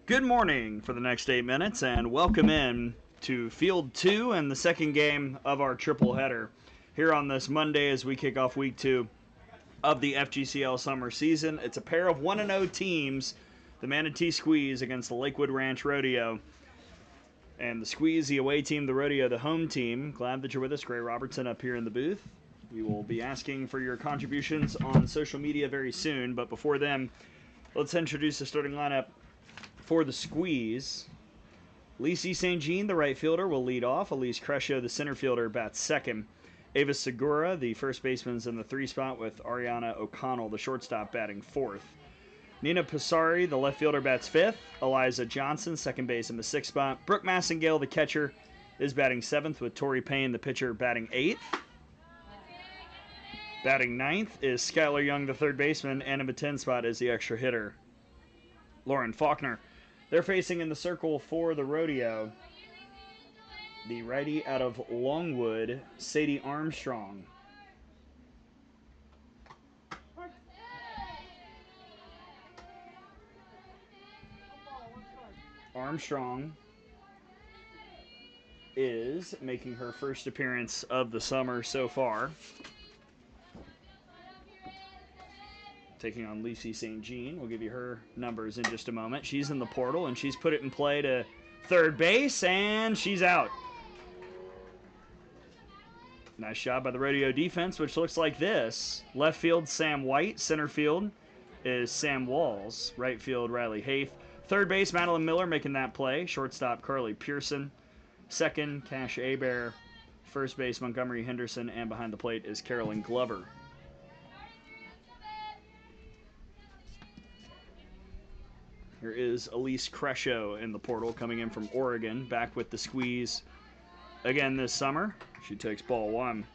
Good morning for the next 8 minutes, and welcome in to Field 2 and the second game of our triple header here on this Monday as we kick off Week 2 of the FGCL summer season. It's a pair of 1-0 teams, the Manatee Squeeze against the Lakewood Ranch Rodeo. And the Squeeze, the away team, the Rodeo, the home team. Glad that you're with us. Gray Robertson up here in the booth. We will be asking for your contributions on social media very soon, but before then, let's introduce the starting lineup for the Squeeze. Lacey St. Jean, the right fielder, will lead off. Elise Crescio, the center fielder, bats second. Ava Segura, the first baseman's in the 3 spot, with Ariana O'Connell, the shortstop, batting fourth. Nina Passari, the left fielder, bats fifth. Eliza Johnson, second base in the 6th spot. Brooke Massengale, the catcher, is batting seventh, with Tori Payne, the pitcher, batting eighth. Batting ninth is Skylar Young, the third baseman, and in the 10 spot is the extra hitter, Lauren Faulkner. They're facing in the circle for the Rodeo, the righty out of Longwood, Sadie Armstrong. Armstrong is making her first appearance of the summer so far, taking on Lacey St. Jean. We'll give you her numbers in just a moment. She's in the portal, and she's put it in play to third base, and she's out. Nice job by the Rodeo defense, which looks like this. Left field, Sam White. Center field is Sam Walls. Right field, Riley Haith. Third base, Madeline Miller making that play. Shortstop, Carly Pearson. Second, Cash Abear. First base, Montgomery Henderson. And behind the plate is Carolyn Glover. Here is Elise Crescio in the portal, coming in from Oregon, back with the Squeeze again this summer. She takes ball one.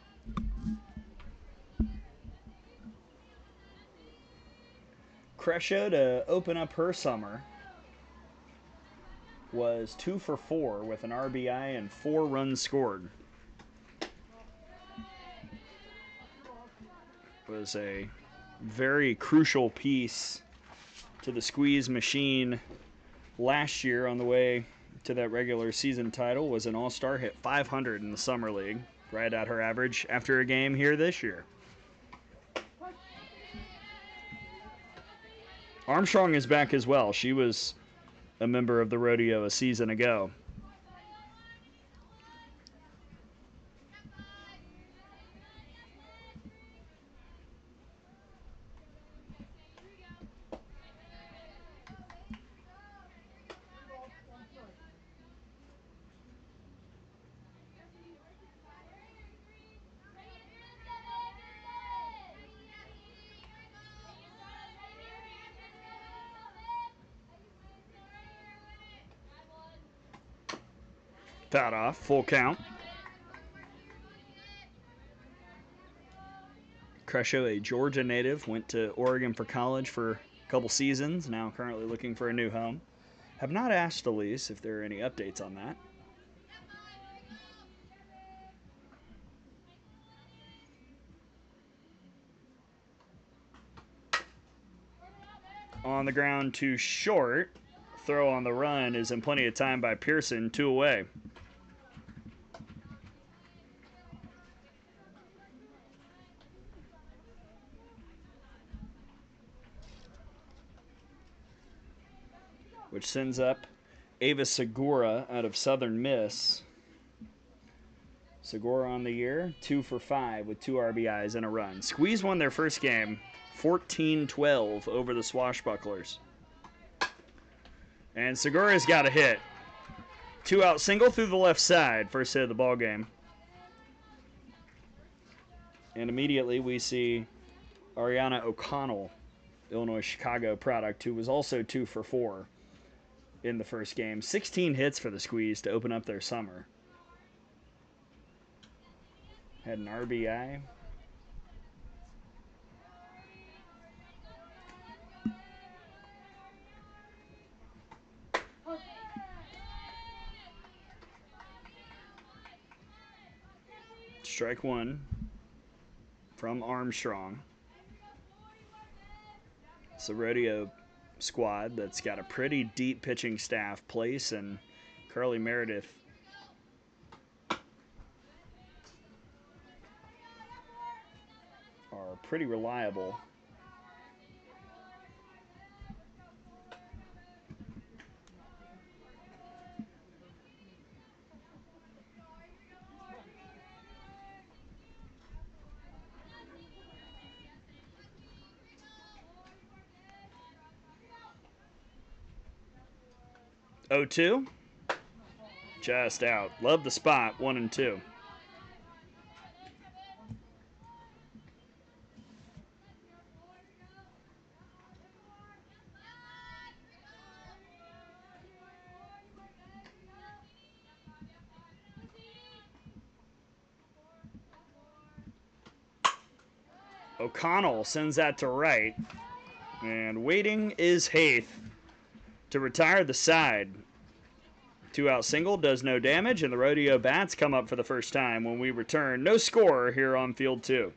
Crescio, to open up her summer, was 2 for 4 with an RBI and 4 runs scored. Was a very crucial piece to the Squeeze machine last year on the way to that regular season title. Was an all-star, hit 500 in the summer league, right at her average after a game here this year. Armstrong is back as well. She was a member of the Rodeo a season ago. Fouled off, full count. Crescio, a Georgia native, went to Oregon for college for a couple seasons, now currently looking for a new home. Have not asked Elise if there are any updates on that. On the ground to short. Throw on the run is in plenty of time by Pearson, 2 away. Which sends up Ava Segura out of Southern Miss. Segura on the year, 2 for 5 with 2 RBIs and a run. Squeeze won their first game, 14-12 over the Swashbucklers. And Segura's got a hit. 2-out single through the left side, first hit of the ball game. And immediately we see Ariana O'Connell, Illinois-Chicago product, who was also 2 for 4 in the first game. 16 hits for the Squeeze to open up their summer. Had an RBI. Strike one from Armstrong. So Rodeo squad that's got a pretty deep pitching staff. Place and Carly Meredith are pretty reliable. Oh, 2. Just out. Love the spot. 1 and 2. O'Connell sends that to right. And waiting is Haith to retire the side. 2-out single does no damage, and the Rodeo bats come up for the first time when we return. No score here on field 2.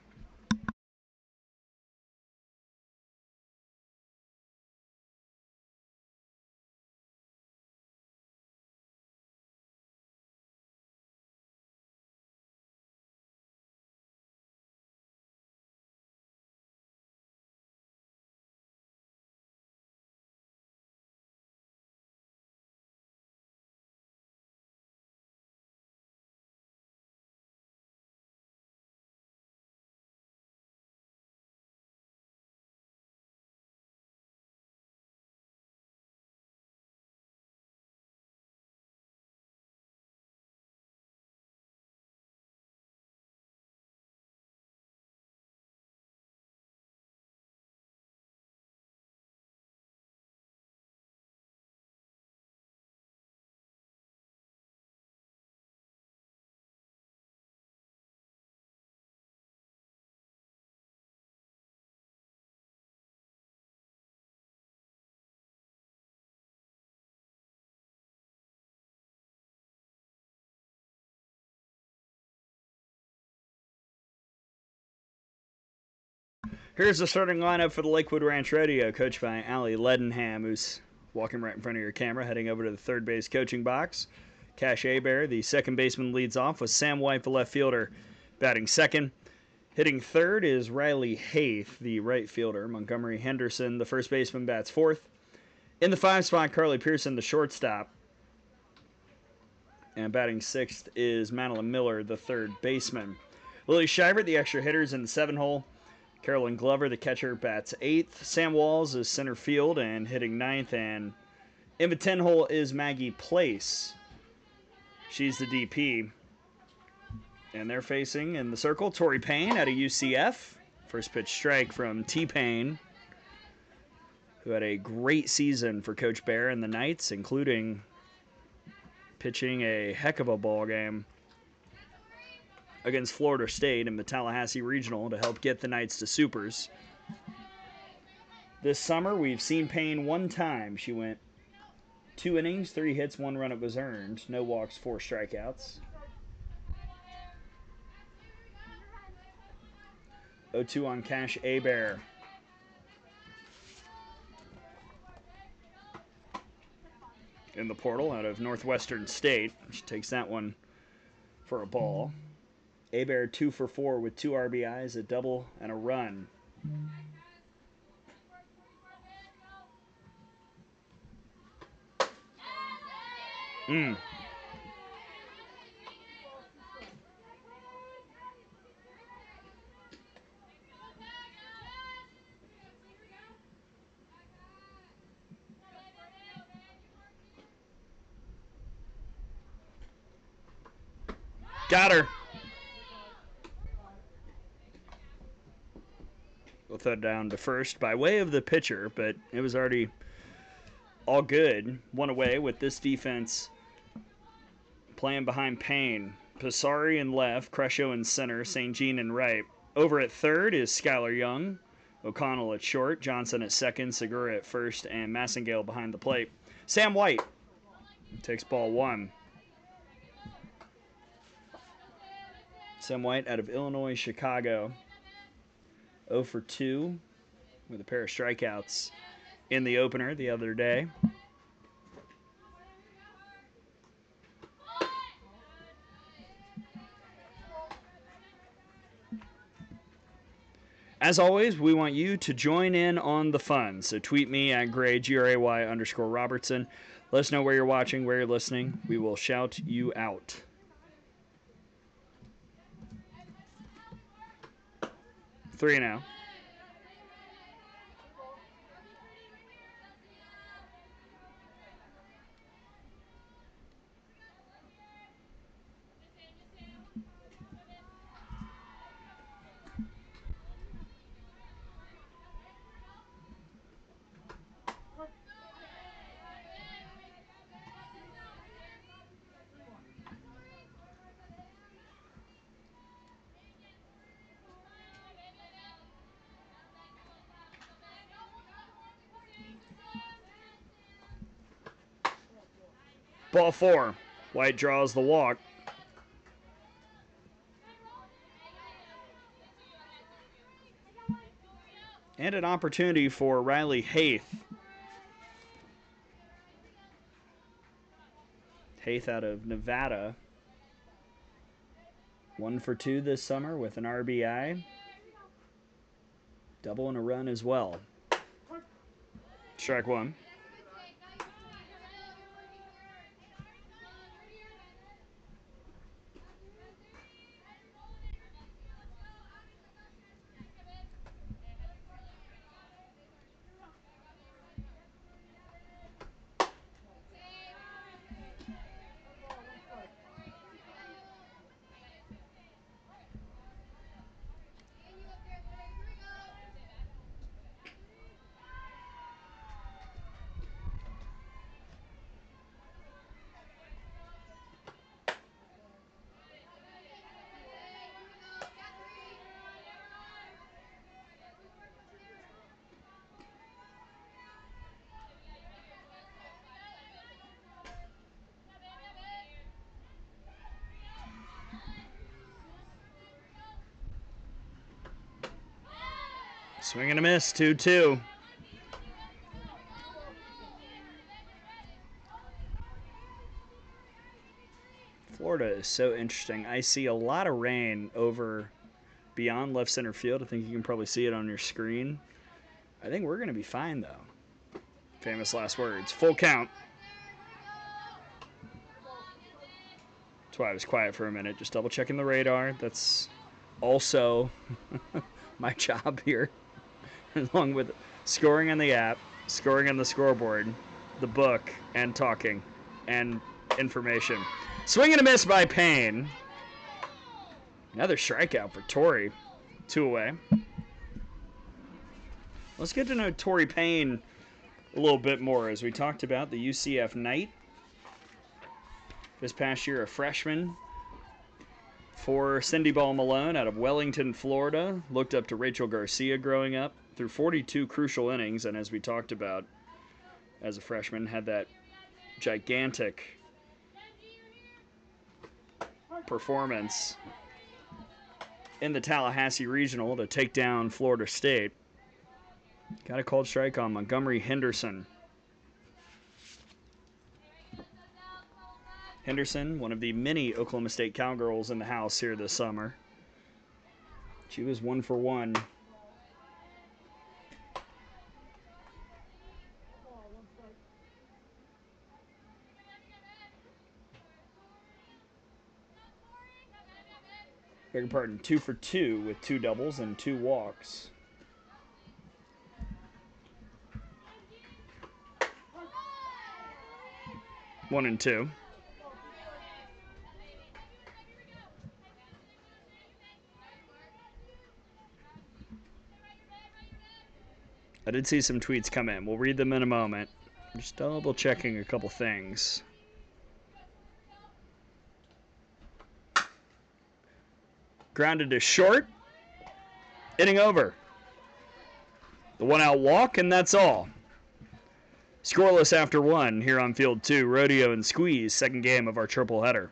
Here's the starting lineup for the Lakewood Ranch Rodeo, coached by Allie Ledenham, who's walking right in front of your camera, heading over to the third base coaching box. Cash Abear, the second baseman, leads off with Sam White, the left fielder, batting second. Hitting third is Riley Haith, the right fielder. Montgomery Henderson, the first baseman, bats fourth. In the 5 spot, Carly Pearson, the shortstop. And batting sixth is Madeline Miller, the third baseman. Lily Shivert, the extra hitters in the 7 hole. Carolyn Glover, the catcher, bats 8th. Sam Walls is center field and hitting 9th. And in the 10 hole is Maggie Place. She's the DP. And they're facing in the circle Tori Payne out of UCF. First pitch strike from T-Payne, who had a great season for Coach Bear and the Knights, including pitching a heck of a ball game against Florida State in the Tallahassee Regional to help get the Knights to Supers. This summer, we've seen Payne one time. She went 2 innings, 3 hits, 1 run it was earned. No walks, 4 strikeouts. 0-2 on Cash Abear. In the portal out of Northwestern State. She takes that one for a ball. Abear 2 for 4 with 2 RBIs, a double, and a run. Got her. We'll throw it down to first by way of the pitcher, but it was already all good. 1 away with this defense playing behind Payne. Passari in left, Crescio in center, St. Jean in right. Over at third is Skylar Young, O'Connell at short, Johnson at second, Segura at first, and Massengale behind the plate. Sam White takes ball 1. Sam White out of Illinois, Chicago. 0 for 2 with a pair of strikeouts in the opener the other day. As always, we want you to join in on the fun. So tweet me at Gray, Gray_Robertson. Let us know where you're watching, where you're listening. We will shout you out. 3-0. Ball 4. White draws the walk. And an opportunity for Riley Haith. Haith out of Nevada. 1 for 2 this summer with an RBI. Double and a run as well. Strike 1. Swing and a miss, 2-2. Florida is so interesting. I see a lot of rain over beyond left center field. I think you can probably see it on your screen. I think we're going to be fine, though. Famous last words. Full count. That's why I was quiet for a minute, just double checking the radar. That's also my job here, along with scoring on the app, scoring on the scoreboard, the book, and talking, and information. Swing and a miss by Payne. Another strikeout for Torrey. 2 away. Let's get to know Torrey Payne a little bit more, as we talked about the UCF Knight. This past year, a freshman for Cindy Ball Malone out of Wellington, Florida. Looked up to Rachel Garcia growing up through 42 crucial innings, and as we talked about, as a freshman, had that gigantic performance in the Tallahassee Regional to take down Florida State. Got a called strike on Montgomery Henderson. Henderson, one of the many Oklahoma State Cowgirls in the house here this summer. She was 1 for 1. Beg your pardon, 2 for 2 with 2 doubles and 2 walks. One and 2. I did see some tweets come in. We'll read them in a moment. Just double checking a couple things. Grounded to short. Inning over. The 1-out walk, and that's all. Scoreless after 1 here on Field 2. Rodeo and Squeeze, second game of our triple header.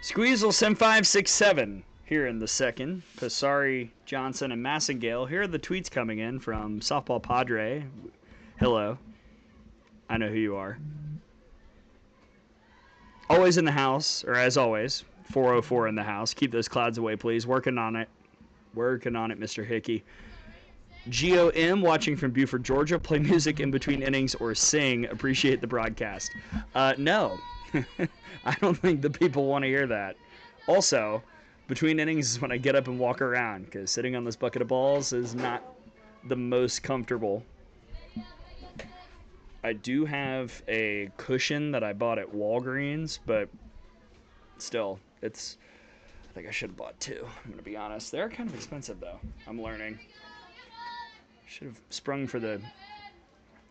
Squeeze will send 5, 6, 7 here in the second. Pasari, Johnson, and Massengale. Here are the tweets coming in from Softball Padre. Hello. I know who you are. Always in the house, or as always, 404 in the house. Keep those clouds away, please. Working on it. Working on it, Mr. Hickey. GOM watching from Buford, Georgia. Play music in between innings or sing. Appreciate the broadcast. No. I don't think the people want to hear that. Also, between innings is when I get up and walk around, because sitting on this bucket of balls is not the most comfortable. I do have a cushion that I bought at Walgreens, but still, I think I should have bought two. I'm going to be honest. They're kind of expensive, though. I'm learning. Should have sprung for the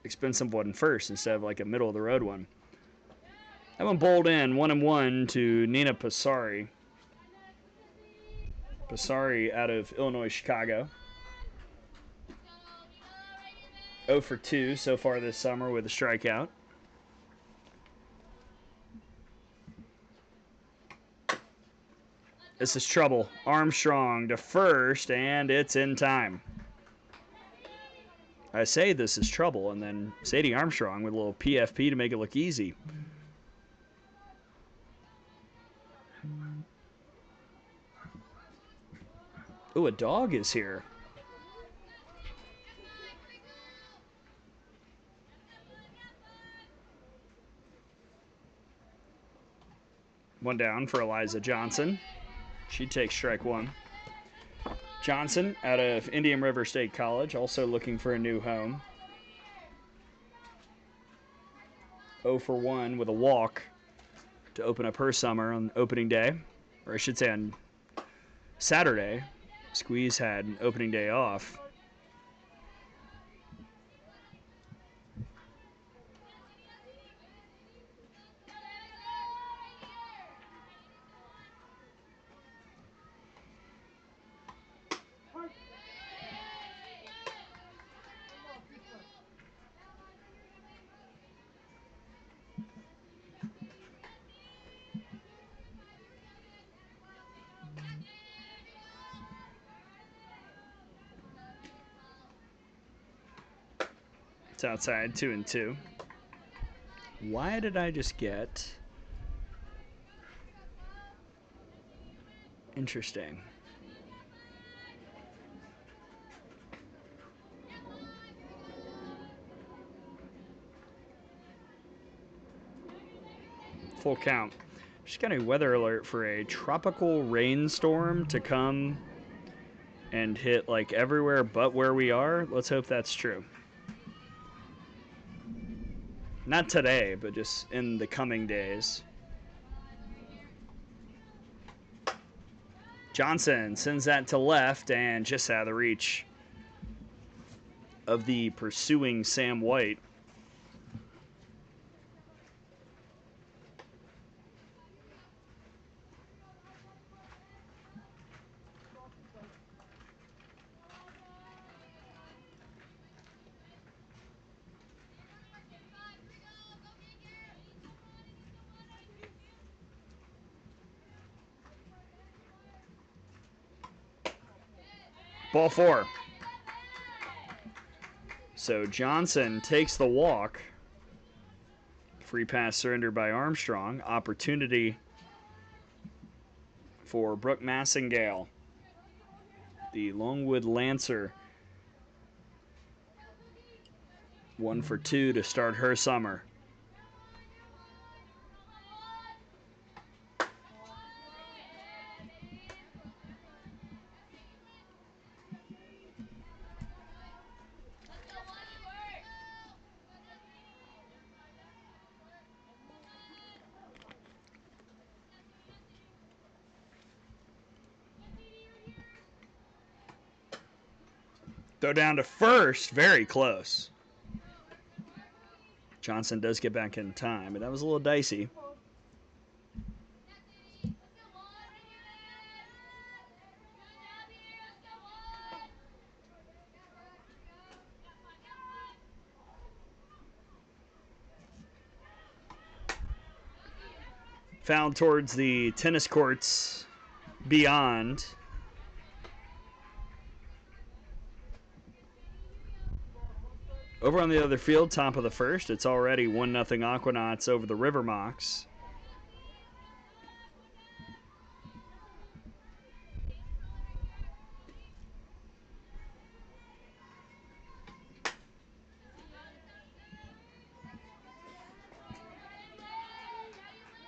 expensive one first instead of like a middle of the road one. That one bowled in 1-1 to Nina Pasari. Pasari out of Illinois, Chicago. 0 for 2 so far this summer with a strikeout. This is trouble. Armstrong to first, and it's in time. I say this is trouble, and then Sadie Armstrong with a little PFP to make it look easy. Ooh, a dog is here. One down for Eliza Johnson. She takes strike one. Johnson out of Indian River State College, also looking for a new home. 0 for 1 with a walk to open up her summer on opening day. Or I should say on Saturday. Squeeze had an opening day off. It's outside, 2-2. Why did I just get... Interesting. Full count. Just got a weather alert for a tropical rainstorm to come and hit like everywhere but where we are. Let's hope that's true. Not today, but just in the coming days. Johnson sends that to left and just out of the reach of the pursuing Sam White. Ball 4. So Johnson takes the walk. Free pass surrendered by Armstrong. Opportunity for Brooke Massengale, the Longwood Lancer. 1 for 2 to start her summer. Throw down to first, very close. Johnson does get back in time, but that was a little dicey. found towards the tennis courts beyond. Over on the other field, top of the first, it's already 1-0 Aquanauts over the River Mocs.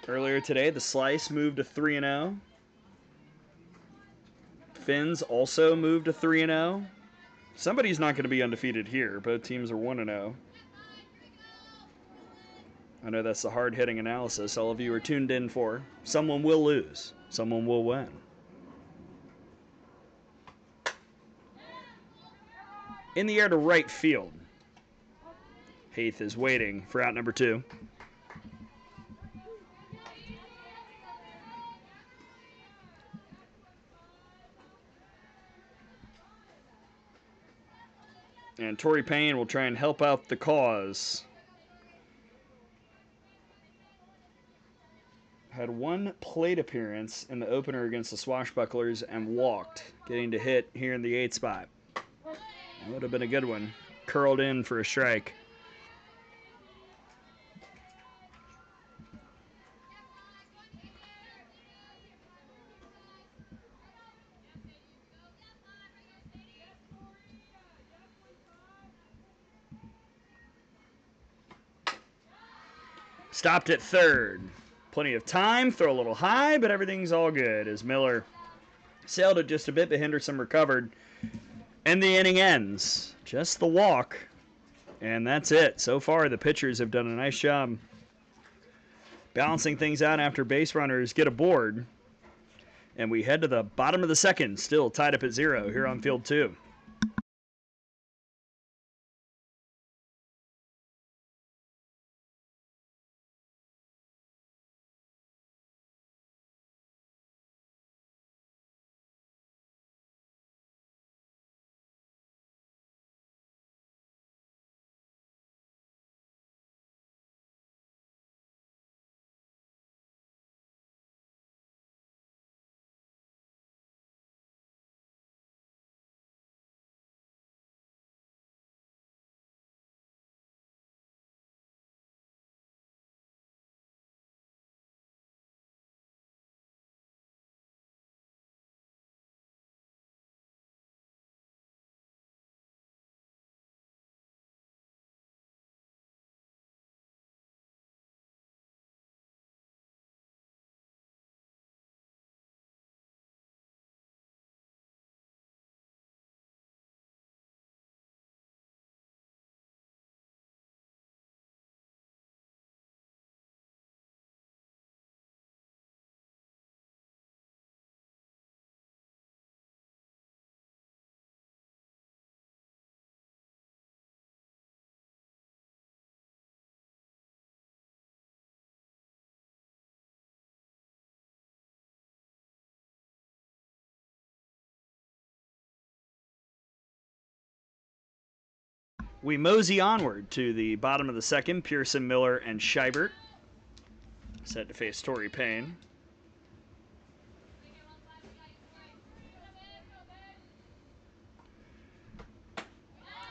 Earlier today, the Slice moved to 3-0. Finns also moved to 3-0. Somebody's not going to be undefeated here. Both teams are 1-0. I know that's the hard-hitting analysis all of you are tuned in for. Someone will lose. Someone will win. In the air to right field. Haith is waiting for out number 2. And Torrey Payne will try and help out the cause. Had one plate appearance in the opener against the Swashbucklers and walked, getting to hit here in the 8th spot. That would have been a good one. Curled in for a strike. Stopped at third. Plenty of time, throw a little high, but everything's all good as Miller sailed it just a bit, but Henderson recovered. And the inning ends. Just the walk. And that's it. So far, the pitchers have done a nice job balancing things out after base runners get aboard. And we head to the bottom of the second, still tied up at 0 here on field 2. We mosey onward to the bottom of the second. Pearson, Miller, and Scheibert set to face Torrey Payne.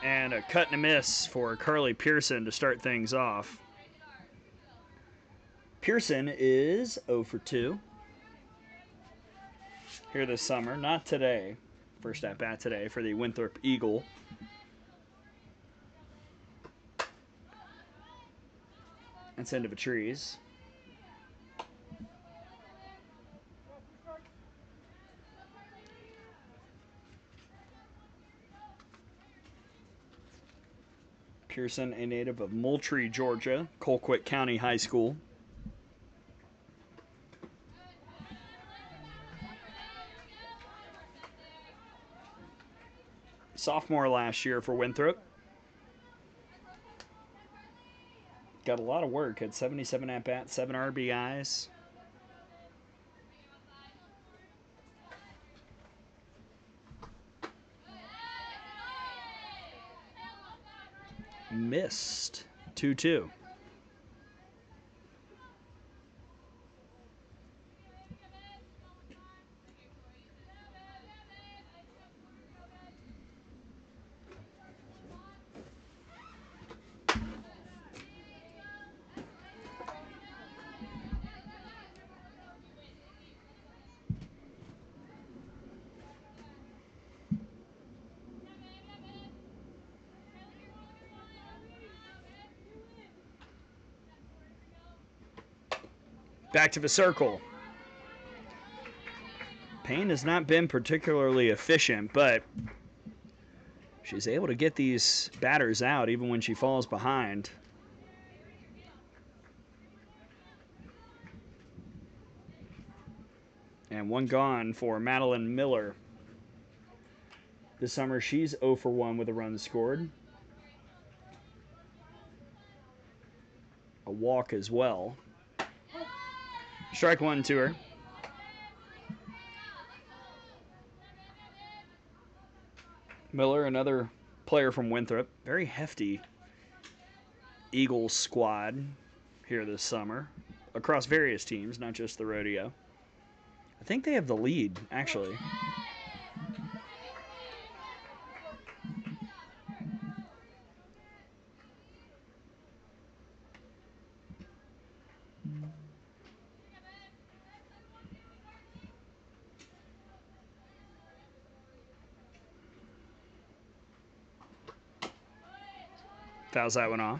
And a cut and a miss for Carly Pearson to start things off. Pearson is 0 for 2 here this summer. Not today. First at bat today for the Winthrop Eagle. That's end of a trees. Pearson, a native of Moultrie, Georgia, Colquitt County High School. Sophomore last year for Winthrop. Got a lot of work. Had 77 at-bats, 7 RBIs. Missed 2-2. Back to the circle. Payne has not been particularly efficient, but she's able to get these batters out even when she falls behind. And one gone for Madeline Miller. This summer, she's 0 for 1 with a run scored. A walk as well. Strike one to her. Miller, another player from Winthrop. Very hefty Eagles squad here this summer. Across various teams, not just the Rodeo. I think they have the lead, actually. Fouls that one off.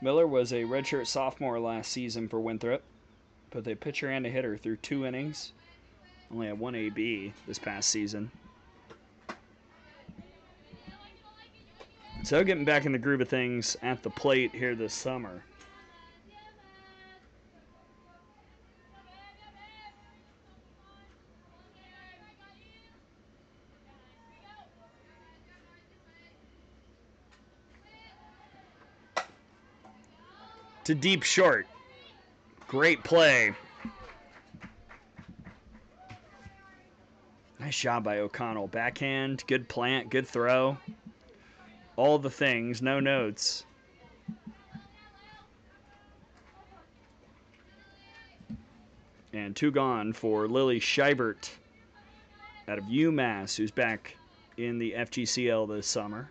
Miller was a redshirt sophomore last season for Winthrop, but a pitcher and a hitter through 2 innings. Only had 1 AB this past season. So getting back in the groove of things at the plate here this summer. To deep short. Great play. Nice job by O'Connell. Backhand, good plant, good throw. All the things, no notes. And 2 gone for Lily Scheibert out of UMass, who's back in the FGCL this summer.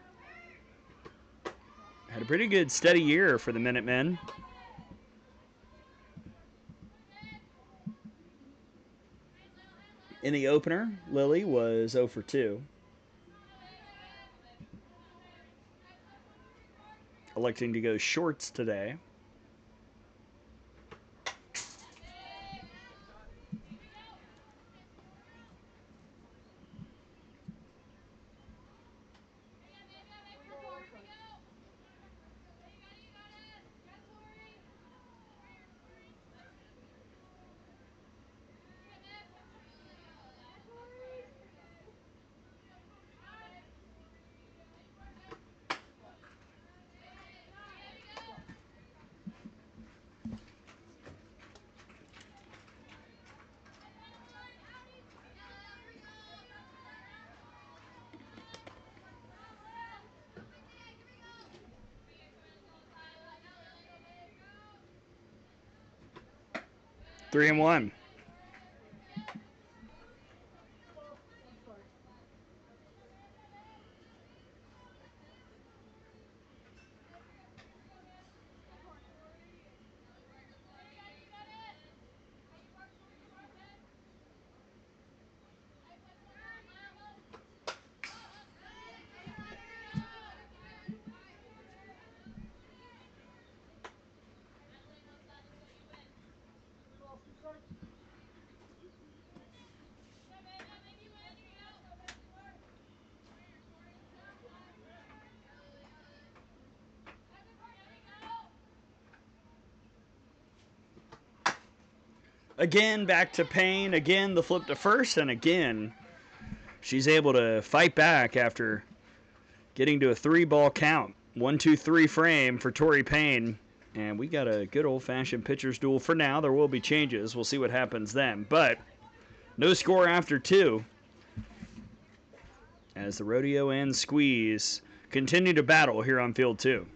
Had a pretty good steady year for the Minutemen. In the opener, Lily was 0 for 2. Electing to go shorts today. Three and one. Again, back to Payne. Again, the flip to first. And again, she's able to fight back after getting to a 3-ball count. 1-2-3 frame for Tori Payne. And we got a good old-fashioned pitcher's duel for now. There will be changes. We'll see what happens then. But no score after 2. As the Rodeo and Squeeze continue to battle here on field 2.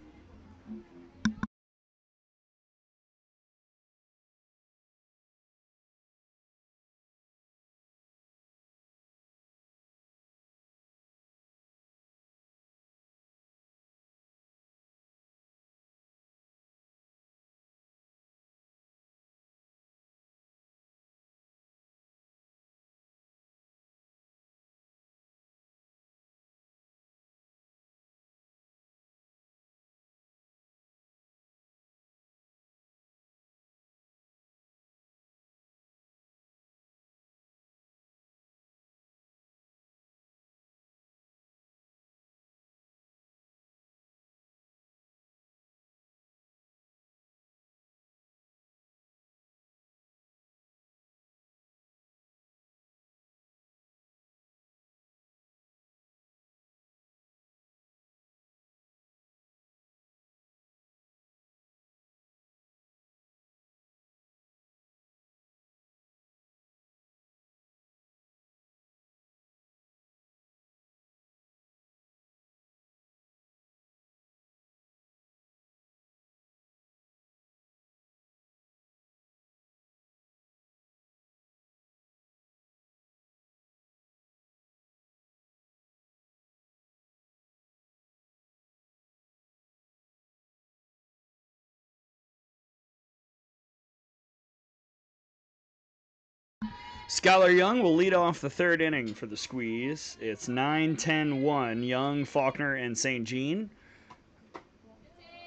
Skylar Young will lead off the third inning for the Squeeze. It's 9-10-1, Young, Faulkner, and St. Jean.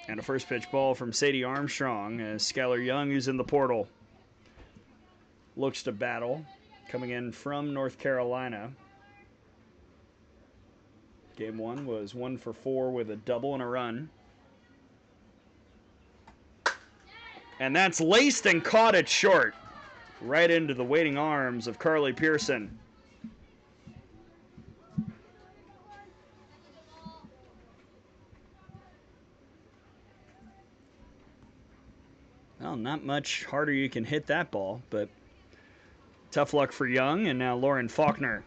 And a first pitch ball from Sadie Armstrong as Skylar Young, who's in the portal, looks to battle, coming in from North Carolina. Game 1 was 1 for 4 with a double and a run. And that's laced and caught it short, right into the waiting arms of Carly Pearson. Well, not much harder you can hit that ball, but tough luck for Young, and now Lauren Faulkner.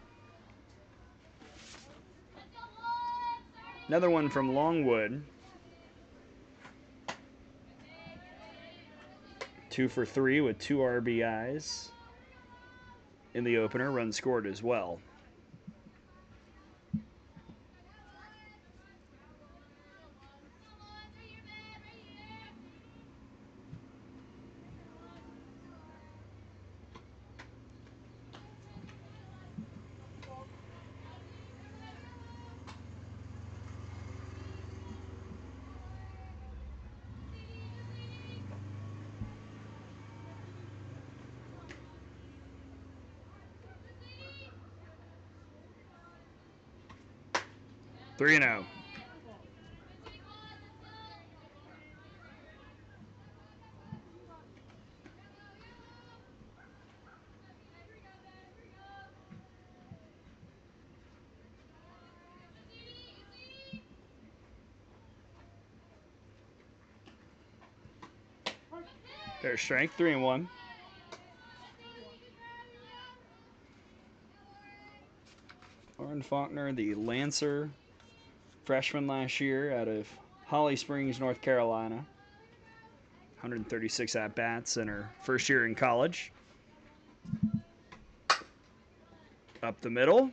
Another one from Longwood. 2 for 3 with 2 RBIs. In the opener, run scored as well. Three and 0. Their strength, 3-1. Lauren Faulkner, the Lancer freshman last year out of Holly Springs, North Carolina. 136 at-bats in her first year in college. Up the middle,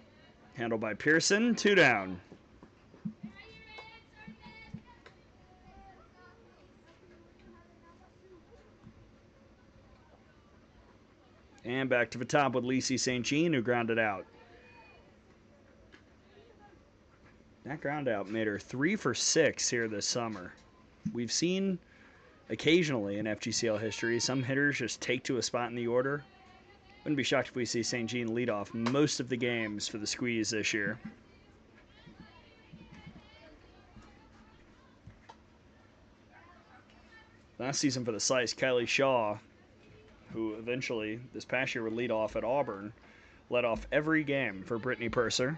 handled by Pearson, 2 down. And back to the top with Lacey St. Jean, who grounded out. That ground out made her 3 for 6 here this summer. We've seen occasionally in FGCL history some hitters just take to a spot in the order. Wouldn't be shocked if we see St. Jean lead off most of the games for the Squeeze this year. Last season for the Slice, Kylie Shaw, who eventually this past year would lead off at Auburn, led off every game for Brittany Purser.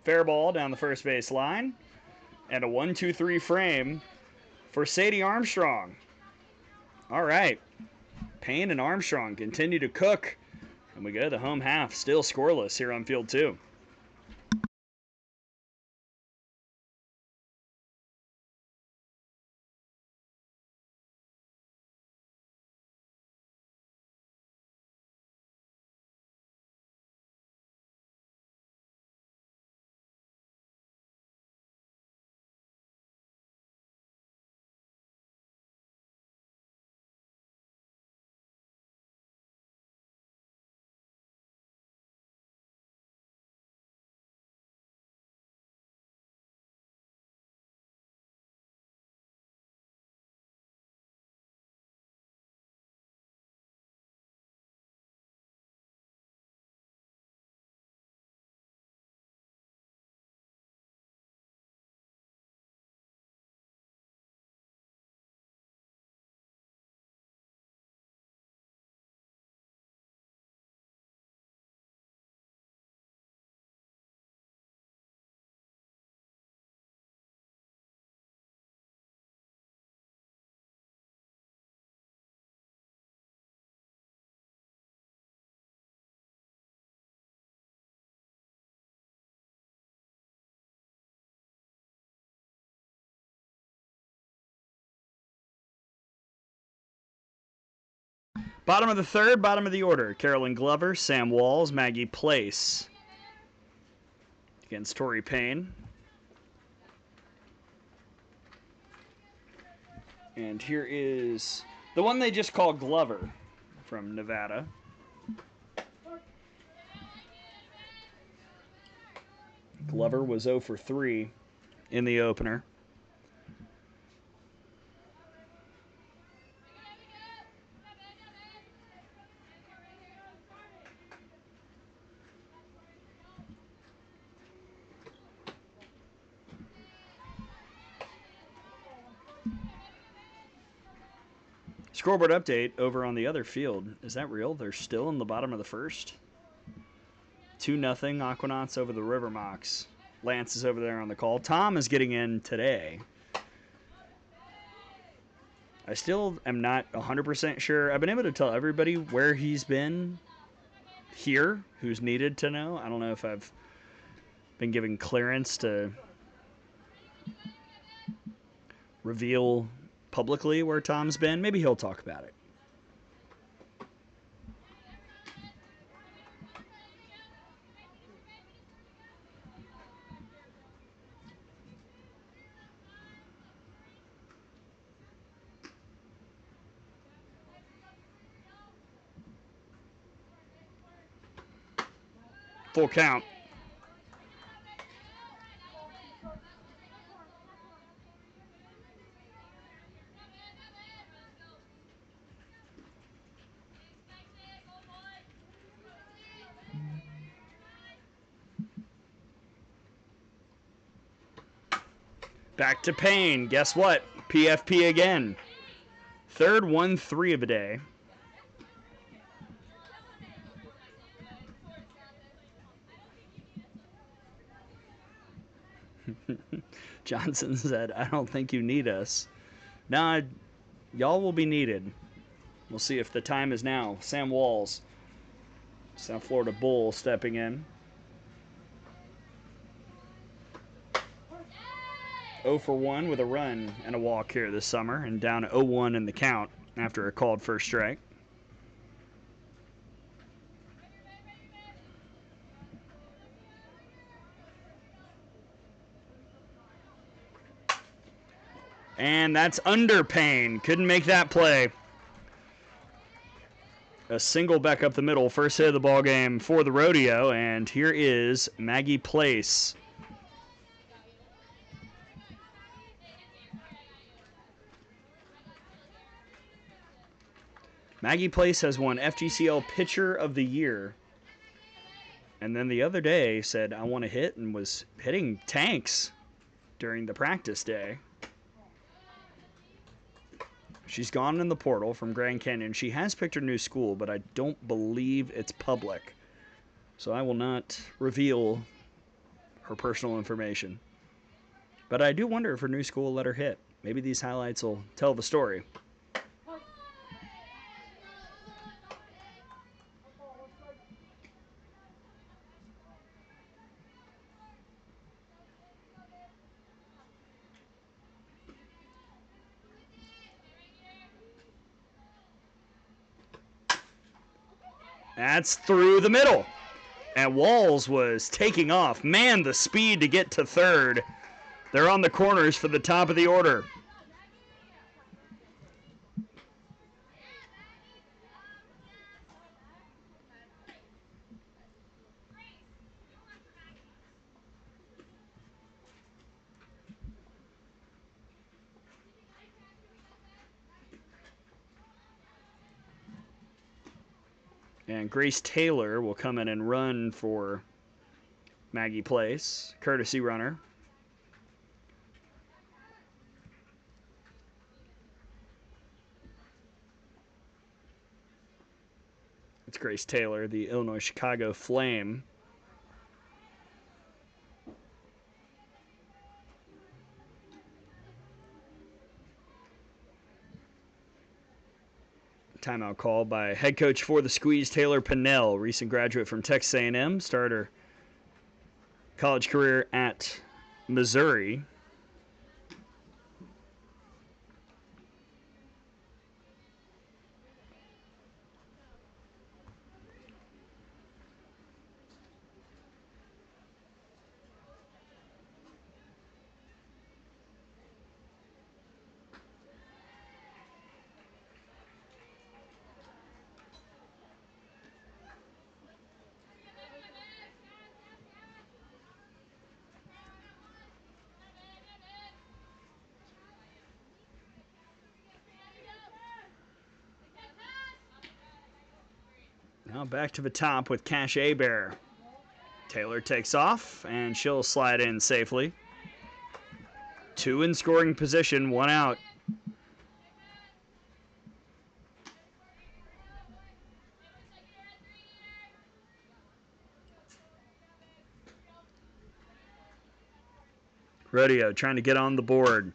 Fair ball down the first base line, and a 1-2-3 frame for Sadie Armstrong. All right, Payne and Armstrong continue to cook, and we go to the home half, still scoreless here on field 2. Bottom of the third, bottom of the order. Carolyn Glover, Sam Walls, Maggie Place against Tori Payne. And here is the one they just call Glover from Nevada. Glover was 0 for 3 in the opener. Scoreboard update over on the other field. Is that real? They're still in the bottom of the first. 2-0 Aquanauts over the River Mocs. Lance is over there on the call. Tom is getting in today. I still am not 100% sure. I've been able to tell everybody where he's been here who's needed to know. I don't know if I've been given clearance to reveal publicly where Tom's been. Maybe he'll talk about it. Full count. Back to Payne. Guess what? PFP again. Third 1-3 of the day. Johnson said, I don't think you need us. Nah, y'all will be needed. We'll see if the time is now. Sam Walls, South Florida Bull, stepping in. 0 for 1 with a run and a walk here this summer, and down 0-1 in the count after a called first strike. And that's under Payne. Couldn't make that play. A single back up the middle. First hit of the ball game for the Rodeo. And here is Maggie Place. Maggie Place has won FGCL Pitcher of the Year. And then the other day said, I want to hit, and was hitting tanks during the practice day. She's gone in the portal from Grand Canyon. She has picked her new school, but I don't believe it's public. So I will not reveal her personal information. But I do wonder if her new school will let her hit. Maybe these highlights will tell the story. That's through the middle. And Walls was taking off. Man, the speed to get to third. They're on the corners for the top of the order. And Grace Taylor will come in and run for Maggie Place, courtesy runner. It's Grace Taylor, the Illinois Chicago Flame. Timeout call by head coach for the Squeeze, Taylor Pinnell, recent graduate from Texas A&M, starter college career at Missouri. Now back to the top with Cash Bear. Taylor takes off, and she'll slide in safely. 2 in scoring position, 1 out. Rodeo trying to get on the board.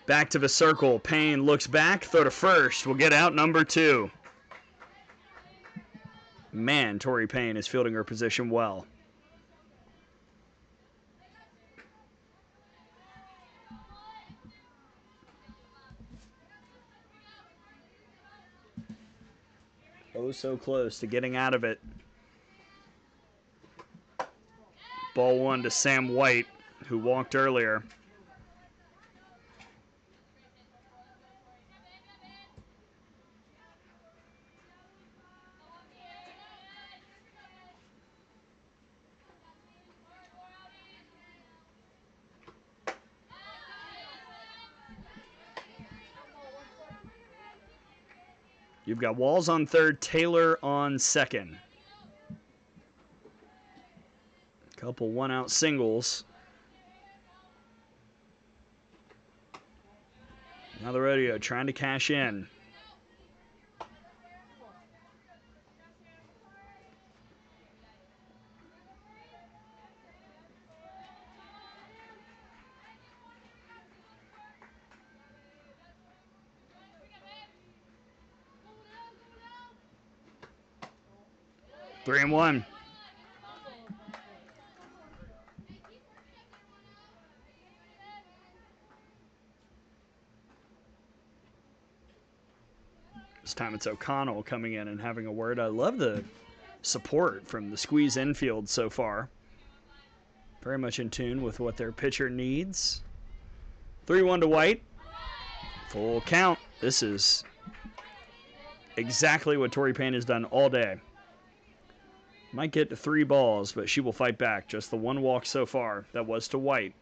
Back to the circle. Payne looks back. Throw to first. We'll get out number 2. Man, Tori Payne is fielding her position well. Oh, so close to getting out of it. Ball 1 to Sam White, who walked earlier. You've got Walls on third, Taylor on second. Couple 1-out singles. Now the Rodeo trying to cash in. Three and 1. This time it's O'Connell coming in and having a word. I love the support from the squeeze infield so far. Very much in tune with what their pitcher needs. 3-1 to White. Full count. This is exactly what Tori Payne has done all day. Might get to 3 balls, but she will fight back. Just the 1 walk so far. That was to White.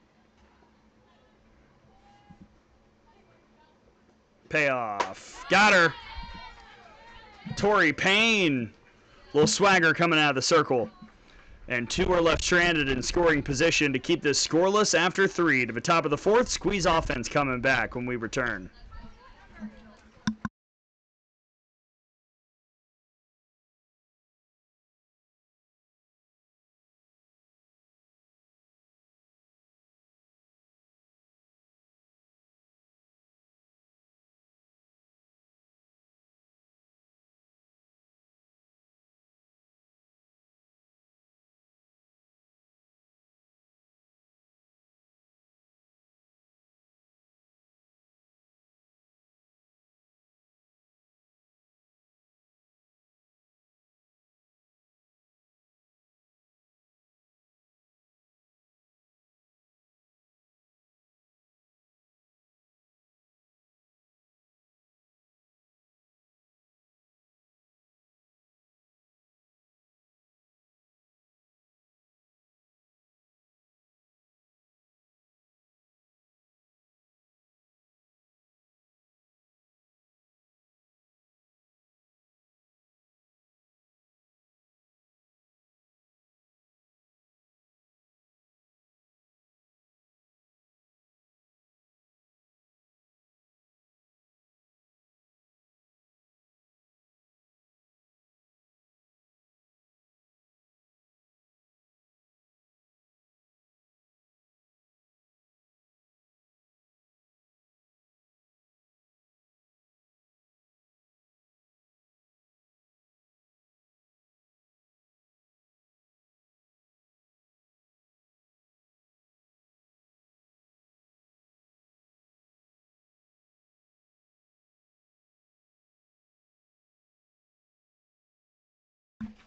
Payoff. Got her. Tori Payne. Little swagger coming out of the circle. And 2 are left stranded in scoring position to keep this scoreless after 3. To the top of the 4th. Squeeze offense coming back when we return.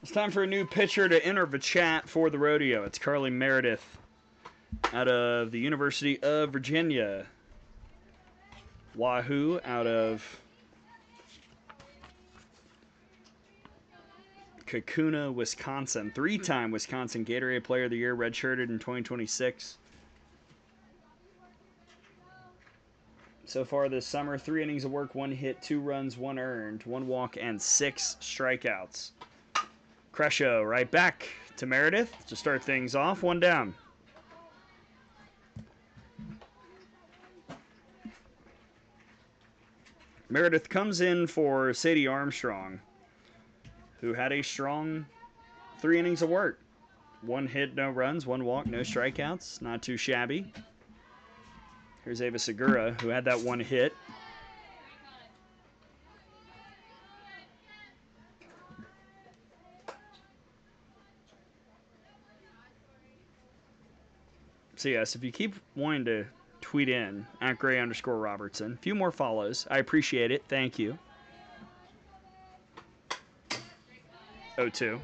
It's time for a new pitcher to enter the chat for the Rodeo. It's Carly Meredith out of the University of Virginia. Wahoo out of Kakuna, Wisconsin. 3-time Wisconsin Gatorade Player of the Year, redshirted in 2026. So far this summer, 3 innings of work, 1 hit, 2 runs, 1 earned, 1 walk, and 6 strikeouts. Crescio right back to Meredith to start things off. One down. Meredith comes in for Sadie Armstrong, who had a strong 3 innings of work. 1 hit, no runs, 1 walk, no strikeouts. Not too shabby. Here's Ava Segura, who had that 1 hit. So yes, if you keep wanting to tweet in at Gray_Robertson, a few more follows. I appreciate it. Thank you. 0-2.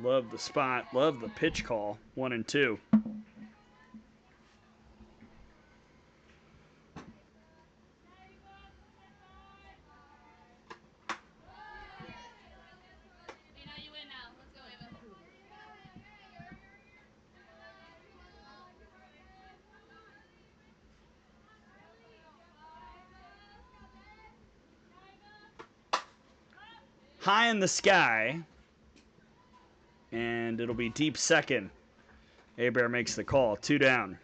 Love the spot. Love the pitch call. 1-2. High in the sky. And it'll be deep second. Abear makes the call. 2 down.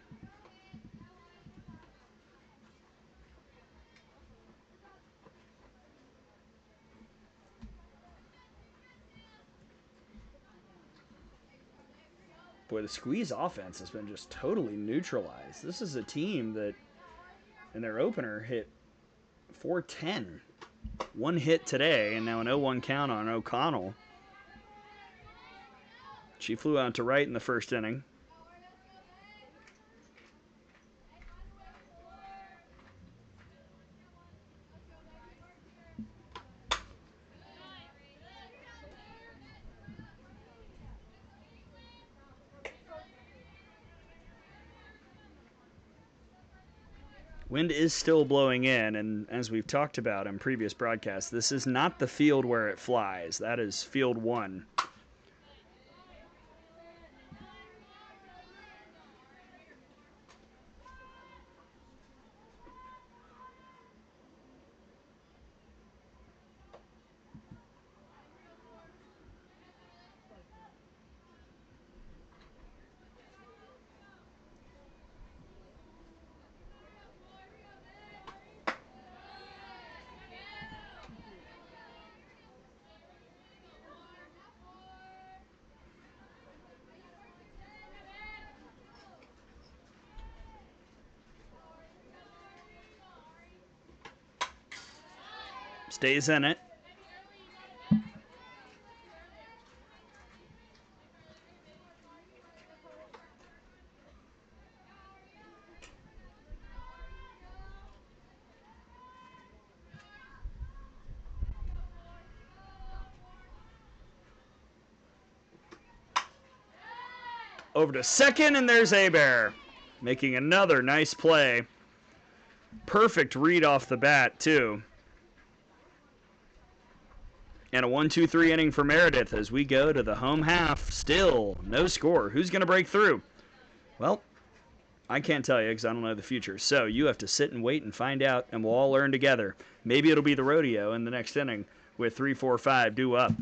Boy, the squeeze offense has been just totally neutralized. This is a team that, in their opener, hit .410. 1 hit today, and now an 0-1 count on O'Connell. She flew out to right in the first inning. Wind is still blowing in, and as we've talked about in previous broadcasts, this is not the field where it flies. That is field 1. Stays in it. Over to second, and there's Abear making another nice play. Perfect read off the bat, too. And a 1-2-3 inning for Meredith as we go to the home half. Still no score. Who's going to break through? Well, I can't tell you because I don't know the future. So you have to sit and wait and find out, and we'll all learn together. Maybe it'll be the rodeo in the next inning with 3, 4, 5 due up.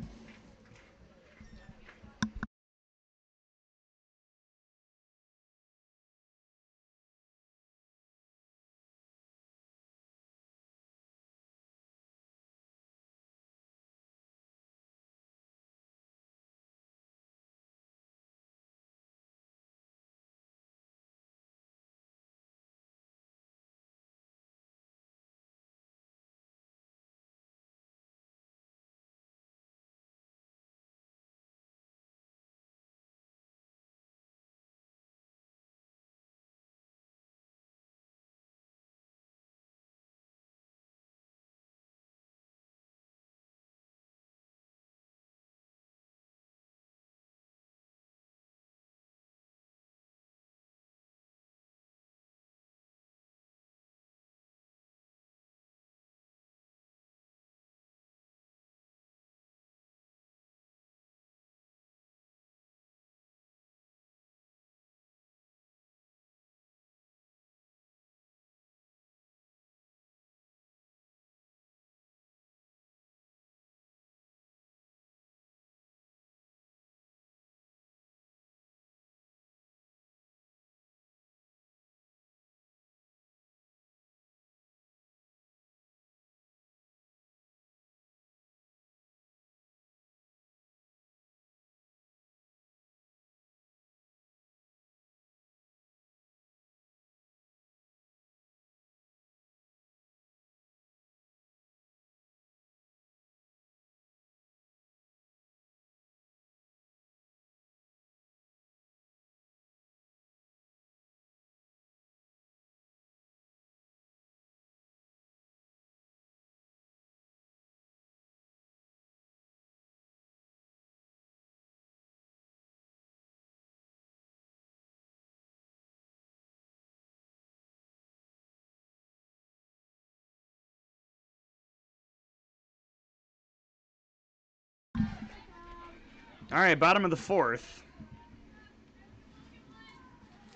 All right, bottom of the fourth.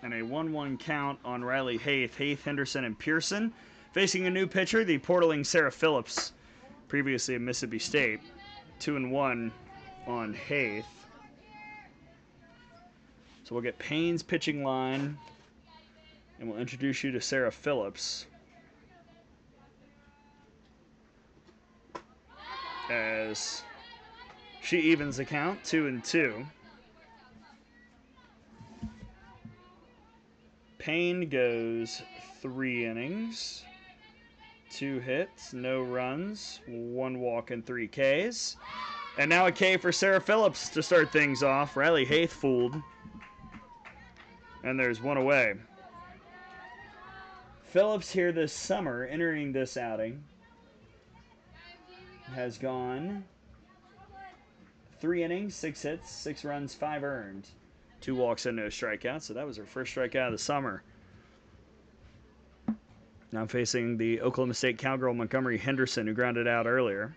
And a 1-1 count on Riley Haith. Haith, Henderson, and Pearson. Facing a new pitcher, the portaling Sarah Phillips, previously at Mississippi State. 2-1 on Haith. So we'll get Payne's pitching line, and we'll introduce you to Sarah Phillips. As she evens the count, 2-2. Payne goes 3 innings, 2 hits, no runs, 1 walk, and 3 Ks. And now a K for Sarah Phillips to start things off. Riley Haith fooled. And there's 1 away. Phillips here this summer, entering this outing, has gone 3 innings, 6 hits, 6 runs, 5 earned. 2 walks and no strikeouts, so that was her first strikeout of the summer. Now facing the Oklahoma State cowgirl Montgomery Henderson, who grounded out earlier.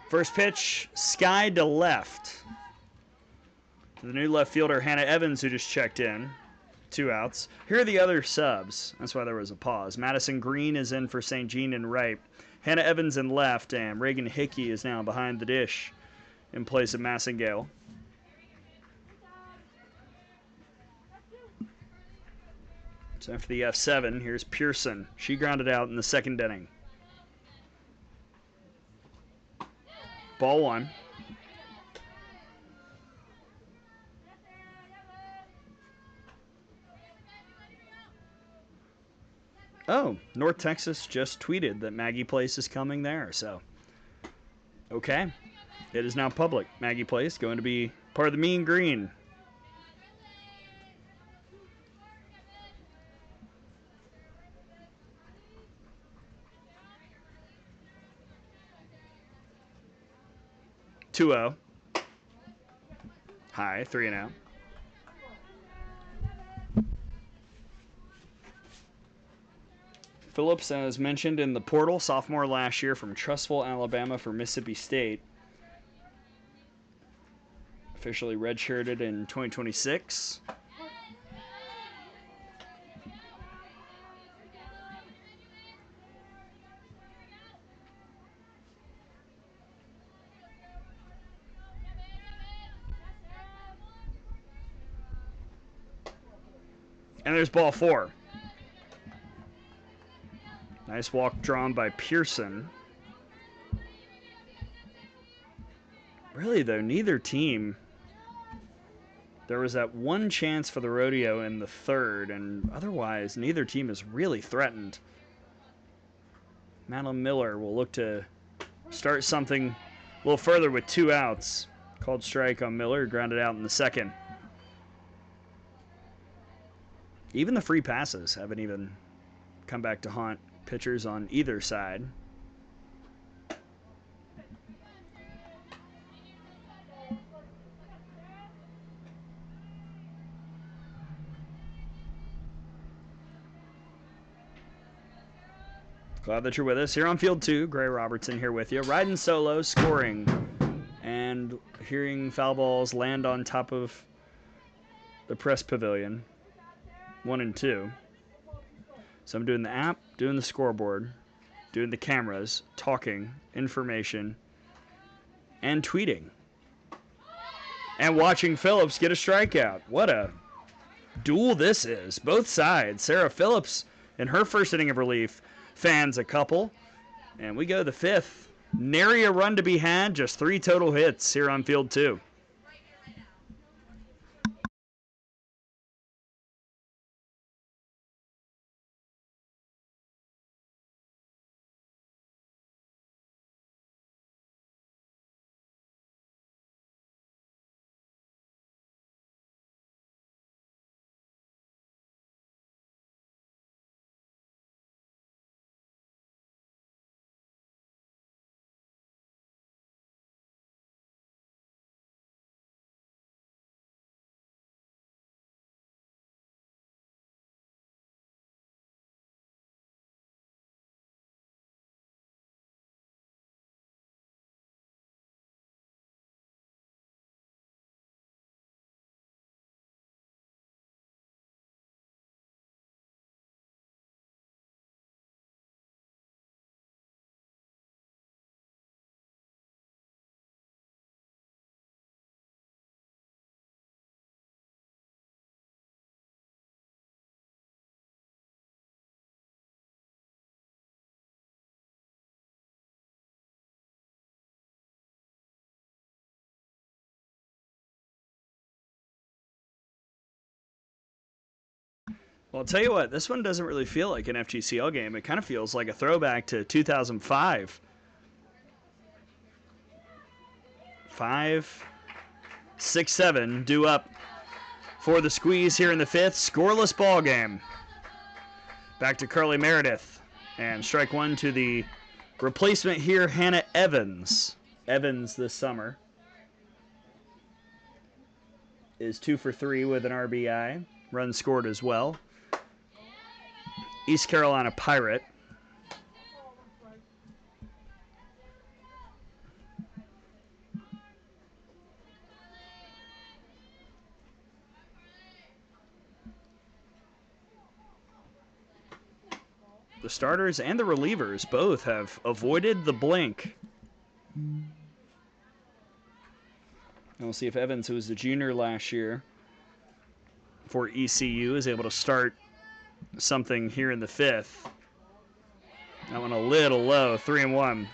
First pitch, sky to left. The new left fielder, Hannah Evans, who just checked in. 2 outs. Here are the other subs. That's why there was a pause. Madison Green is in for St. Jean in right. Hannah Evans in left, and Reagan Hickey is now behind the dish in place of Massengale. So after the F7, here's Pearson. She grounded out in the 2nd inning. Ball 1. Oh, North Texas just tweeted that Maggie Place is coming there, so. Okay. It is now public. Maggie Place going to be part of the Mean Green. (2-0). High, 3-0. Phillips, as mentioned in the portal, sophomore last year from Trussville, Alabama for Mississippi State. Officially redshirted in 2026. And there's ball 4. Nice walk drawn by Pearson. Really, though, neither team. There was that one chance for the Rodeo in the 3rd, and otherwise, neither team is really threatened. Madeline Miller will look to start something a little further with 2 outs. Called strike on Miller, grounded out in the 2nd. Even the free passes haven't even come back to haunt pitchers on either side. Glad that you're with us here on Field 2. Gray Robertson here with you. Riding solo, scoring, and hearing foul balls land on top of the press pavilion. 1 and 2. So I'm doing the app, doing the scoreboard, doing the cameras, talking, information, and tweeting. And watching Phillips get a strikeout. What a duel this is. Both sides. Sarah Phillips in her first inning of relief fans a couple. And we go to the 5th. Nary a run to be had, just 3 total hits here on Field 2. Well, I'll tell you what, this one doesn't really feel like an FGCL game. It kind of feels like a throwback to 2005. 5, 6, 7 due up for the squeeze here in the 5th. Scoreless ball game. Back to Carly Meredith. And strike one to the replacement here, Hannah Evans. Evans this summer is 2 for 3 with an RBI. Run scored as well. East Carolina Pirate. The starters and the relievers both have avoided the blink. And we'll see if Evans, who was the junior last year for ECU, is able to start something here in the 5th. That one a little low, 3-1.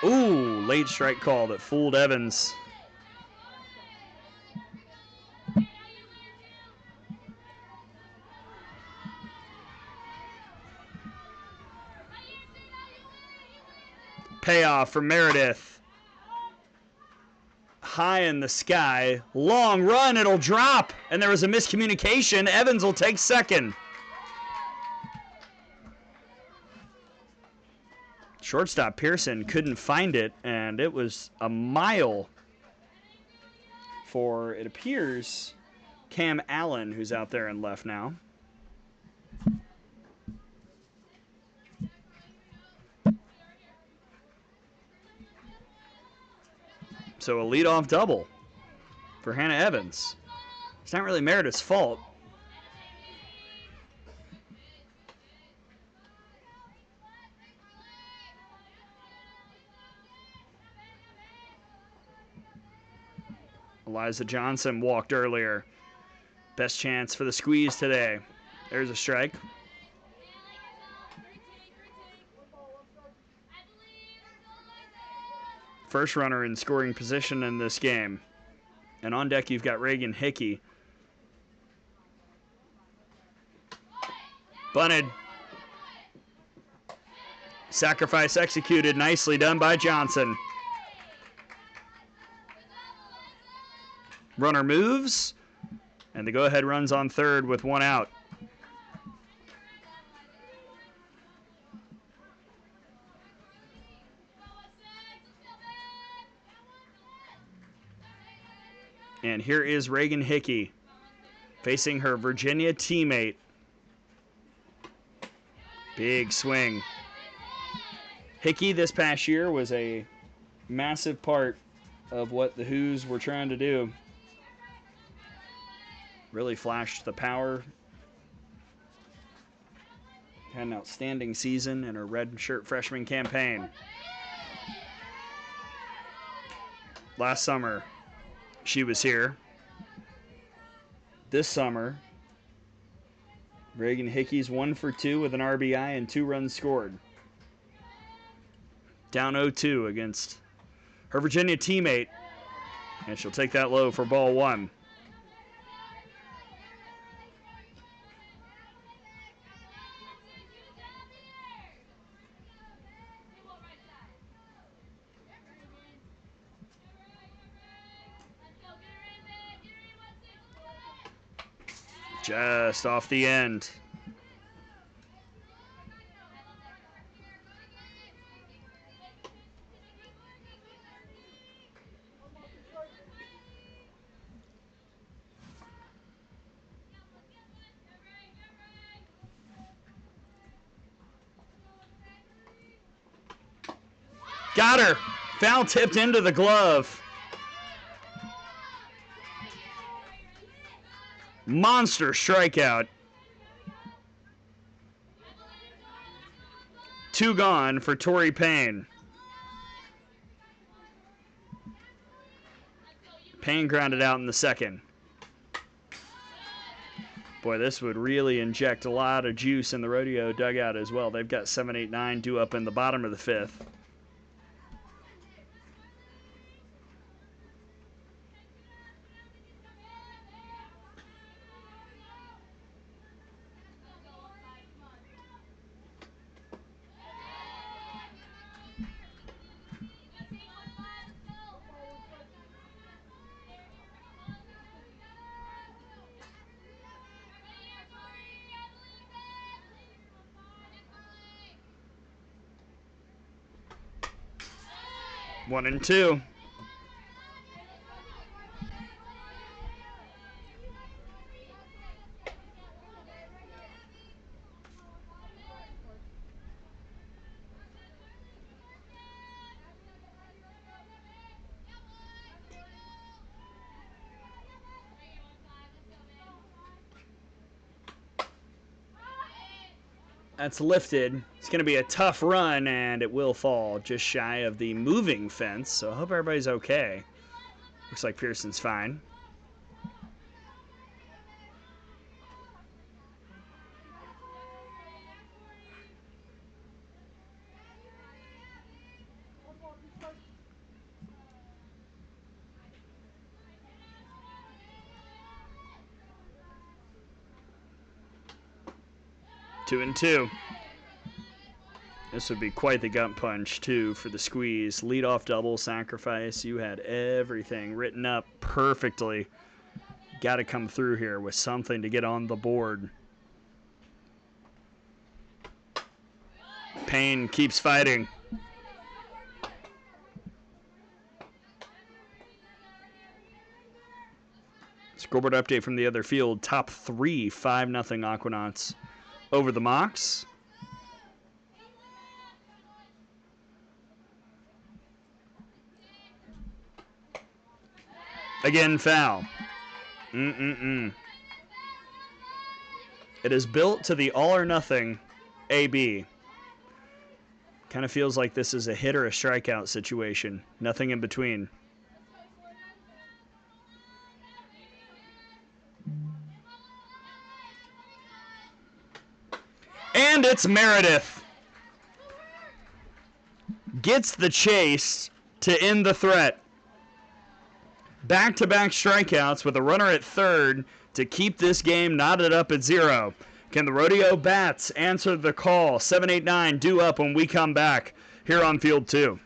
Ooh, late strike call that fooled Evans. Payoff for Meredith. High in the sky. Long run, it'll drop. And there was a miscommunication. Evans will take second. Shortstop Pearson couldn't find it, and it was a mile for, it appears, Cam Allen, who's out there in left now. So a leadoff double for Hannah Evans. It's not really Meredith's fault. Eliza Johnson walked earlier. Best chance for the squeeze today. There's a strike. First runner in scoring position in this game. And on deck you've got Reagan Hickey. Bunted. Sacrifice executed. Nicely done by Johnson. Runner moves. And the go-ahead runs on third with one out. And here is Reagan Hickey facing her Virginia teammate. Big swing. Hickey this past year was a massive part of what the Who's were trying to do. Really flashed the power. Had an outstanding season in her red shirt freshman campaign. Last summer, she was here. This summer, Reagan Hickey's 1 for 2 with an RBI and 2 runs scored. Down 0-2 against her Virginia teammate, and she'll take that low for ball 1. Just off the end. Got her. Foul tipped into the glove. Monster strikeout. 2 gone for Tori Payne. Payne grounded out in the second. Boy, this would really inject a lot of juice in the Rodeo dugout as well. They've got 7, 8, 9 due up in the bottom of the 5th. One and two. That's lifted. It's going to be a tough run, and it will fall just shy of the moving fence. So I hope everybody's okay. Looks like Pearson's fine. Two and two. This would be quite the gut punch, too, for the squeeze. Leadoff double, sacrifice. You had everything written up perfectly. Got to come through here with something to get on the board. Payne keeps fighting. Scoreboard update from the other field. Top 3, 5-0 Aquanauts over the Mocs. Again, foul. It is built to the all or nothing AB. Kind of feels like this is a hit or a strikeout situation. Nothing in between. And it's Meredith. Gets the chase to end the threat. Back-to-back strikeouts with a runner at third to keep this game knotted up at 0. Can the Rodeo Bats answer the call? 7, 8, 9 due up when we come back here on Field 2.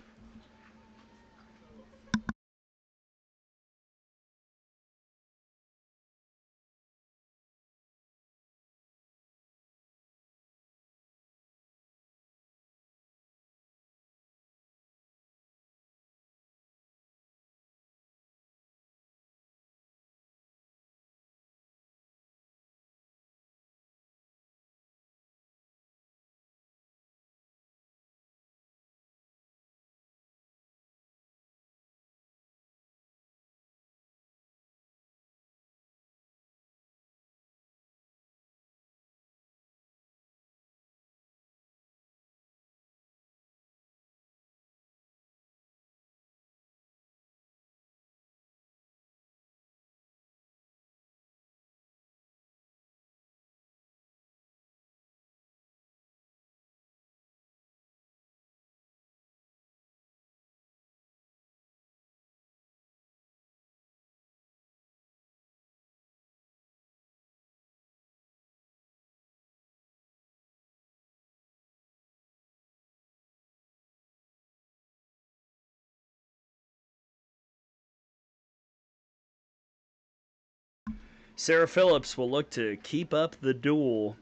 Sarah Phillips will look to keep up the duel.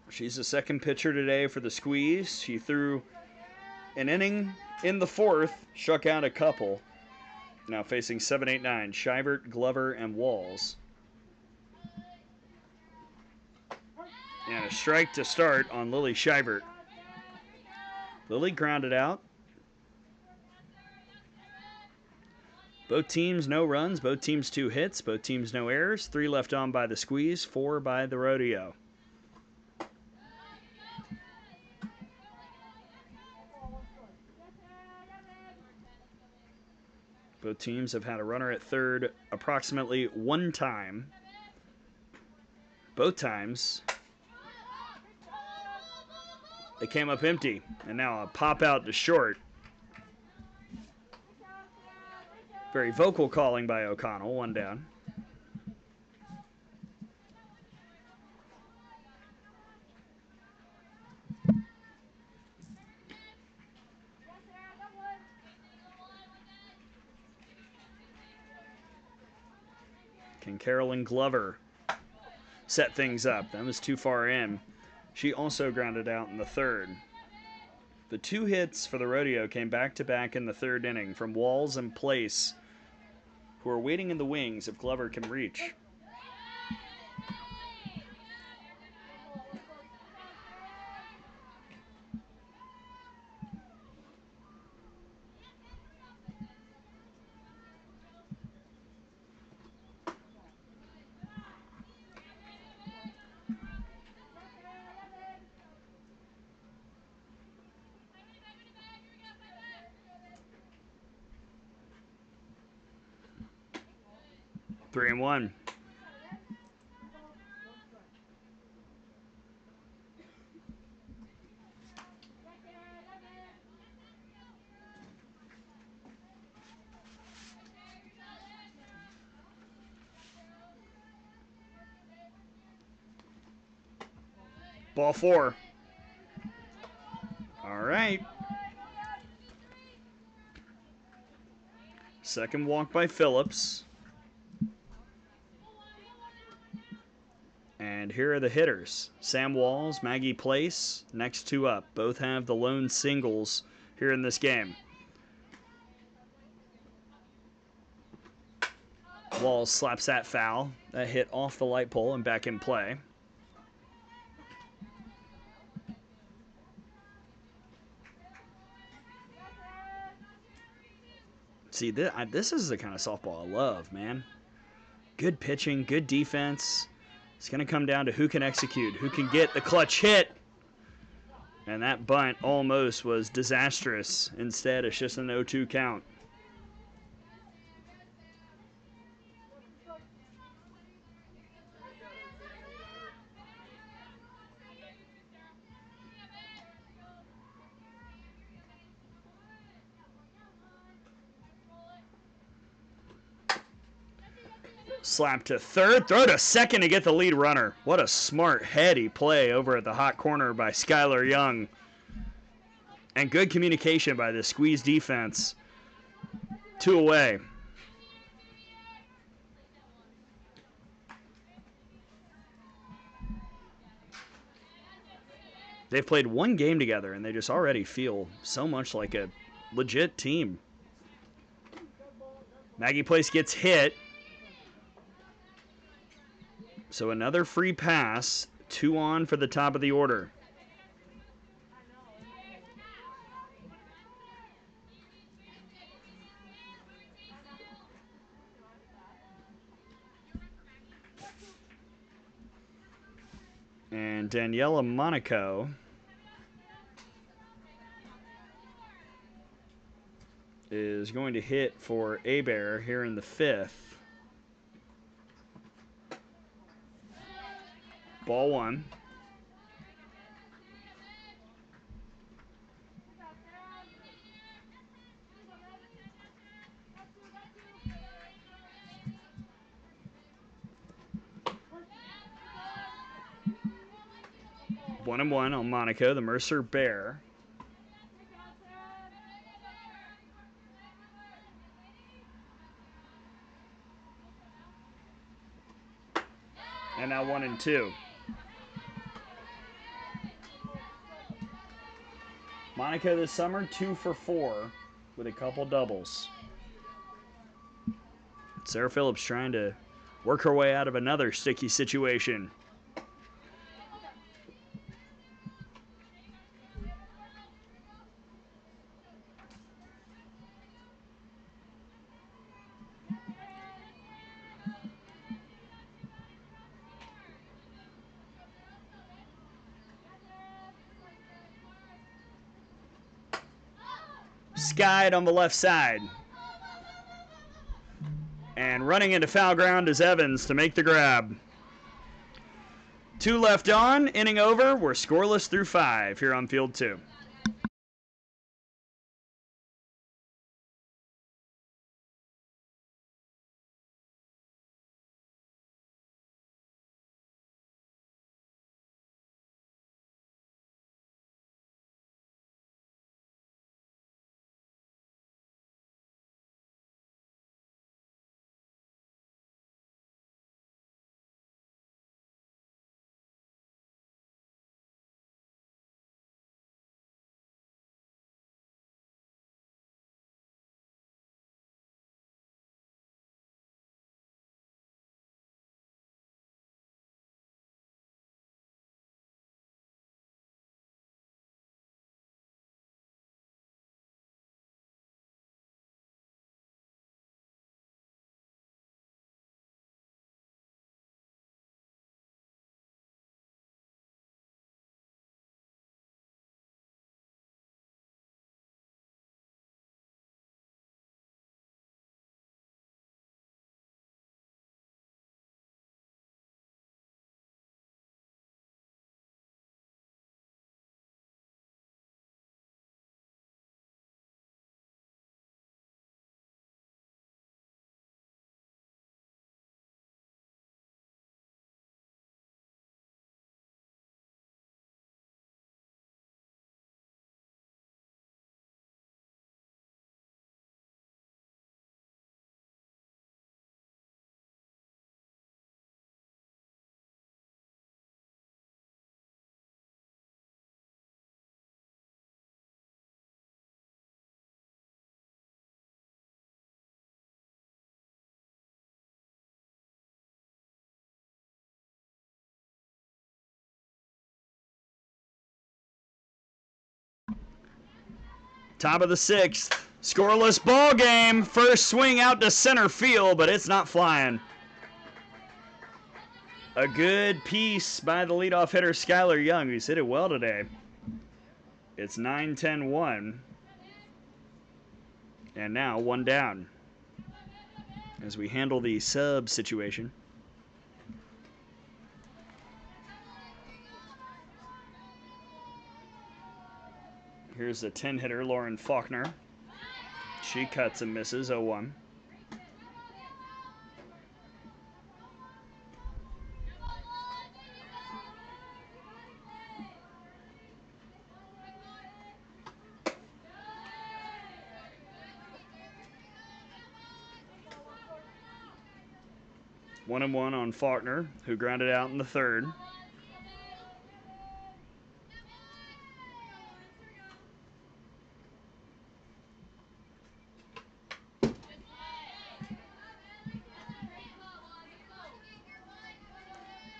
She's the second pitcher today for the Squeeze. She threw an inning in the 4th, struck out a couple. Now facing 7, 8, 9, Shivert, Glover, and Walls. And a strike to start on Lily Shivert. Lily grounded out. Both teams no runs, both teams 2 hits, both teams no errors. 3 left on by the Squeeze, 4 by the Rodeo. Both teams have had a runner at third approximately 1 time. Both times it came up empty, and now a pop out to short. Very vocal calling by O'Connell, 1 down. Can Carolyn Glover set things up? That was too far in. She also grounded out in the third. The 2 hits for the Rodeo came back-to-back in the third inning from Walls and Place, who are waiting in the wings if Glover can reach. Three and one. Ball 4. All right. Second walk by Phillips. And here are the hitters. Sam Walls, Maggie Place, next 2 up. Both have the lone singles here in this game. Walls slaps that foul. That hit off the light pole and back in play. See, this is the kind of softball I love, man. Good pitching, good defense. It's going to come down to who can execute, who can get the clutch hit. And that bunt almost was disastrous. Instead, it's just an 0-2 count. Slap to third, throw to second to get the lead runner. What a smart, heady play over at the hot corner by Skylar Young. And good communication by the squeeze defense. 2 away. They've played 1 game together, and they just already feel so much like a legit team. Maggie Place gets hit. So another free pass, 2 on for the top of the order. And Daniela Monaco is going to hit for Abear here in the 5th. Ball 1. One and one on Monaco, the Mercer Bear. And now 1 and 2. Monaco this summer, 2 for 4 with a couple doubles. Sarah Phillips trying to work her way out of another sticky situation. Skied on the left side. And running into foul ground is Evans to make the grab. 2 left on, inning over. We're scoreless through 5 here on field 2. Top of the 6th. Scoreless ball game. First swing out to center field, but it's not flying. A good piece by the leadoff hitter, Skylar Young, who's hit it well today. It's 9-10-1. And now 1 down as we handle the sub situation. Here's the 10-hitter, Lauren Faulkner. She cuts and misses, 0-1. One and one on Faulkner, who grounded out in the 3rd.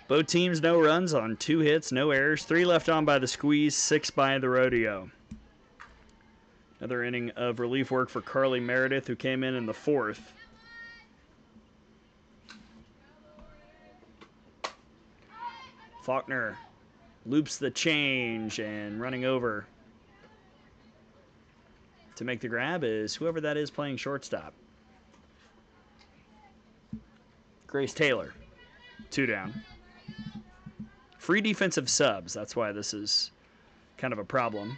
Both teams no runs on 2 hits, no errors, 3 left on by the Squeeze, 6 by the Rodeo. Another inning of relief work for Carly Meredith, who came in the 4th. Faulkner loops the change and running over. To make the grab is whoever that is playing shortstop. Grace Taylor, 2 down. Free defensive subs, that's why this is kind of a problem.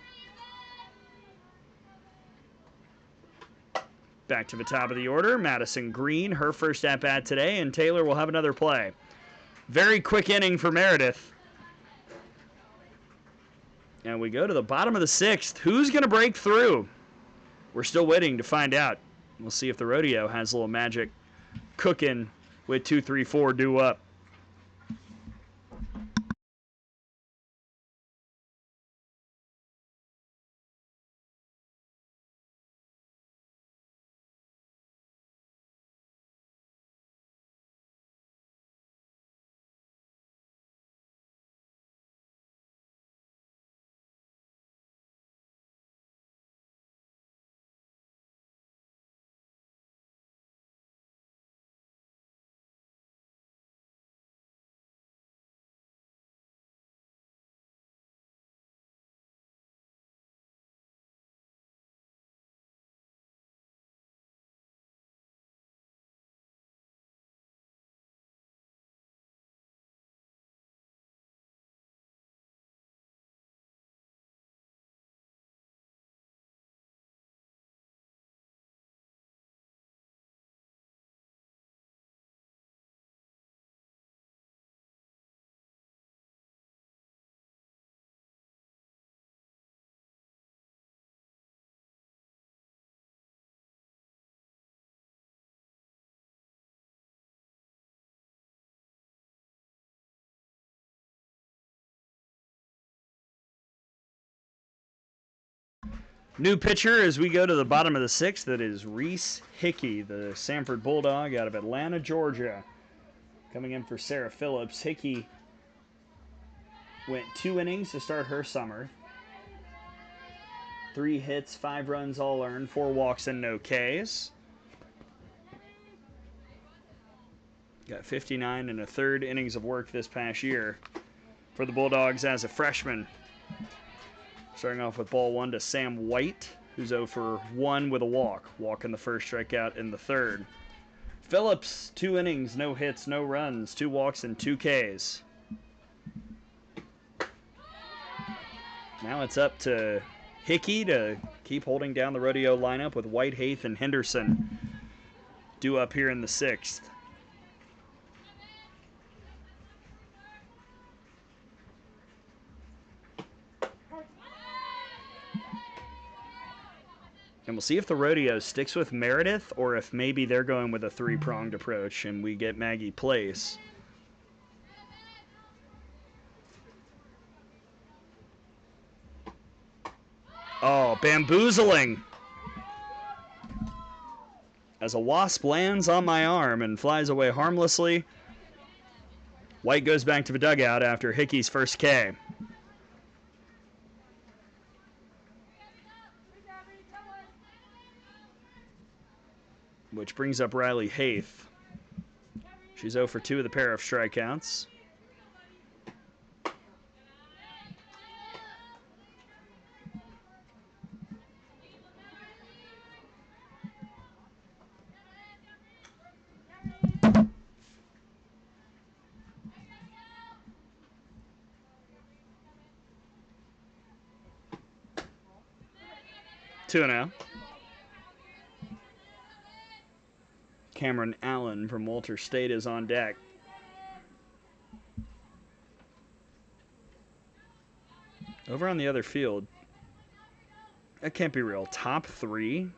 Back to the top of the order, Madison Green, her first at-bat today, and Taylor will have another play. Very quick inning for Meredith. And we go to the bottom of the 6th. Who's going to break through? We're still waiting to find out. We'll see if the Rodeo has a little magic cooking with 2, 3, 4 due up. New pitcher as we go to the bottom of the sixth. That is Reese Hickey, the Sanford Bulldog out of Atlanta, Georgia. Coming in for Sarah Phillips. Hickey went 2 innings to start her summer. 3 hits, 5 runs all earned, 4 walks and no Ks. Got 59 and a third innings of work this past year for the Bulldogs as a freshman. Starting off with ball 1 to Sam White, who's 0 for 1 with a walk. Walk in the first, strikeout in the third. Phillips, 2 innings, no hits, no runs, 2 walks and 2 Ks. Now it's up to Hickey to keep holding down the Rodeo lineup with White, Haith, and Henderson due up here in the sixth. And we'll see if the Rodeo sticks with Meredith or if maybe they're going with a 3-pronged approach and we get Maggie Place. Oh, bamboozling! As a wasp lands on my arm and flies away harmlessly, White goes back to the dugout after Hickey's first K. Which brings up Riley Haith. She's 0 for 2 with a pair of strikeouts. Two now. Cameron Allen from Walter State is on deck. Over on the other field. That can't be real. Top 3.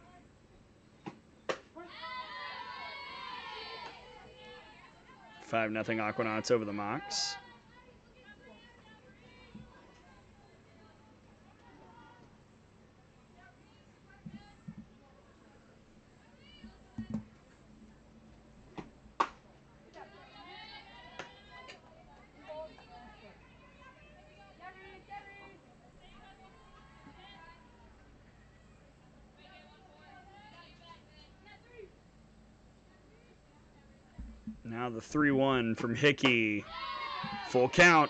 Five nothing Aquanauts over the Mocs. Now the 3-1 from Hickey. Full count.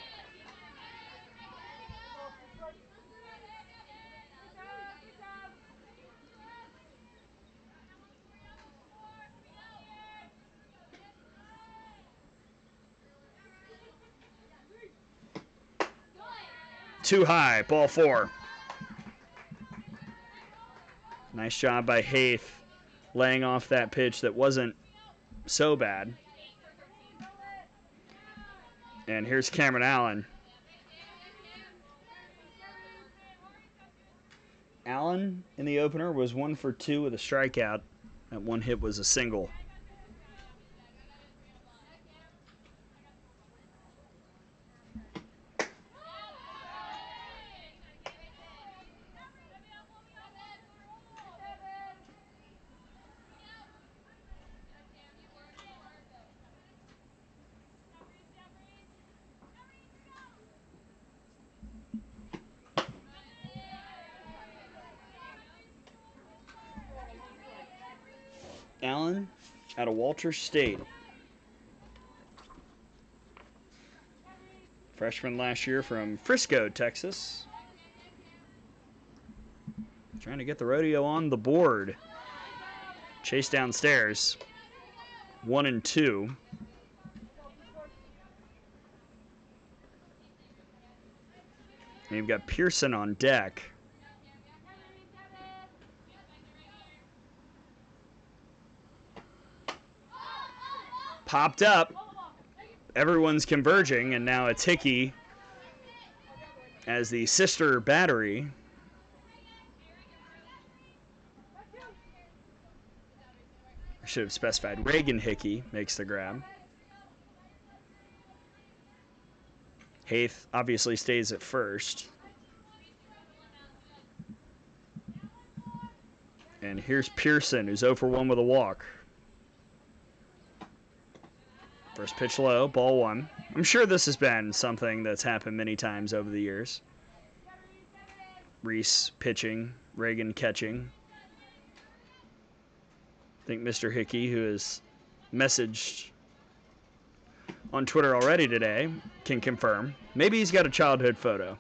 Too high, ball 4. Nice job by Haith laying off that pitch that wasn't so bad. And here's Cameron Allen. Allen in the opener was 1 for 2 with a strikeout. That one hit was a single. Allen out of Walter State. Freshman last year from Frisco, Texas. Trying to get the Rodeo on the board. Chase downstairs. 1 and 2. And you've got Pearson on deck. Popped up. Everyone's converging, and now it's Hickey as the sister battery. I should have specified. Reagan Hickey makes the grab. Haith obviously stays at first. And here's Pearson, who's 0 for 1 with a walk. First pitch low, ball 1. I'm sure this has been something that's happened many times over the years. Reese pitching, Reagan catching. I think Mr. Hickey, who has messaged on Twitter already today, can confirm. Maybe he's got a childhood photo.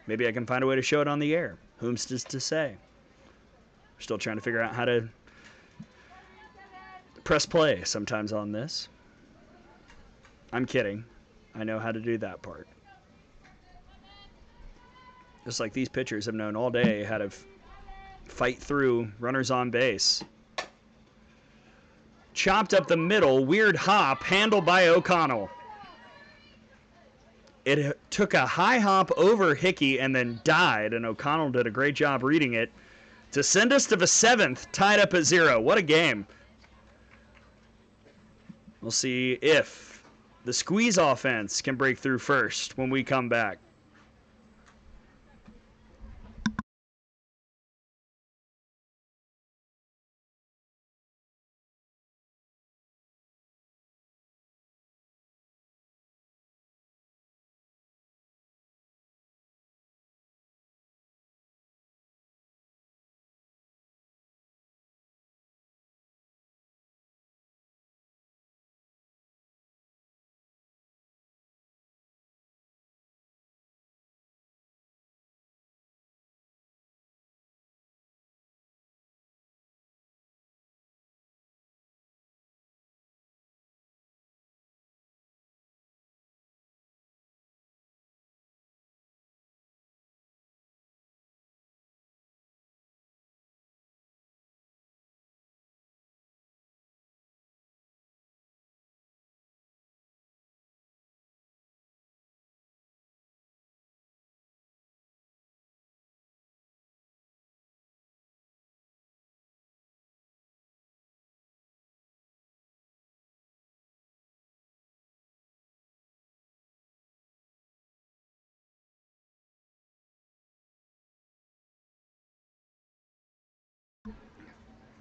Maybe I can find a way to show it on the air. Whom's to say? We're still trying to figure out how to press play sometimes on this. I'm kidding. I know how to do that part. Just like these pitchers have known all day how to fight through runners on base. Chopped up the middle, weird hop, handled by O'Connell. It took a high hop over Hickey and then died, and O'Connell did a great job reading it to send us to the 7th, tied up at 0. What a game. We'll see if the squeeze offense can break through first when we come back.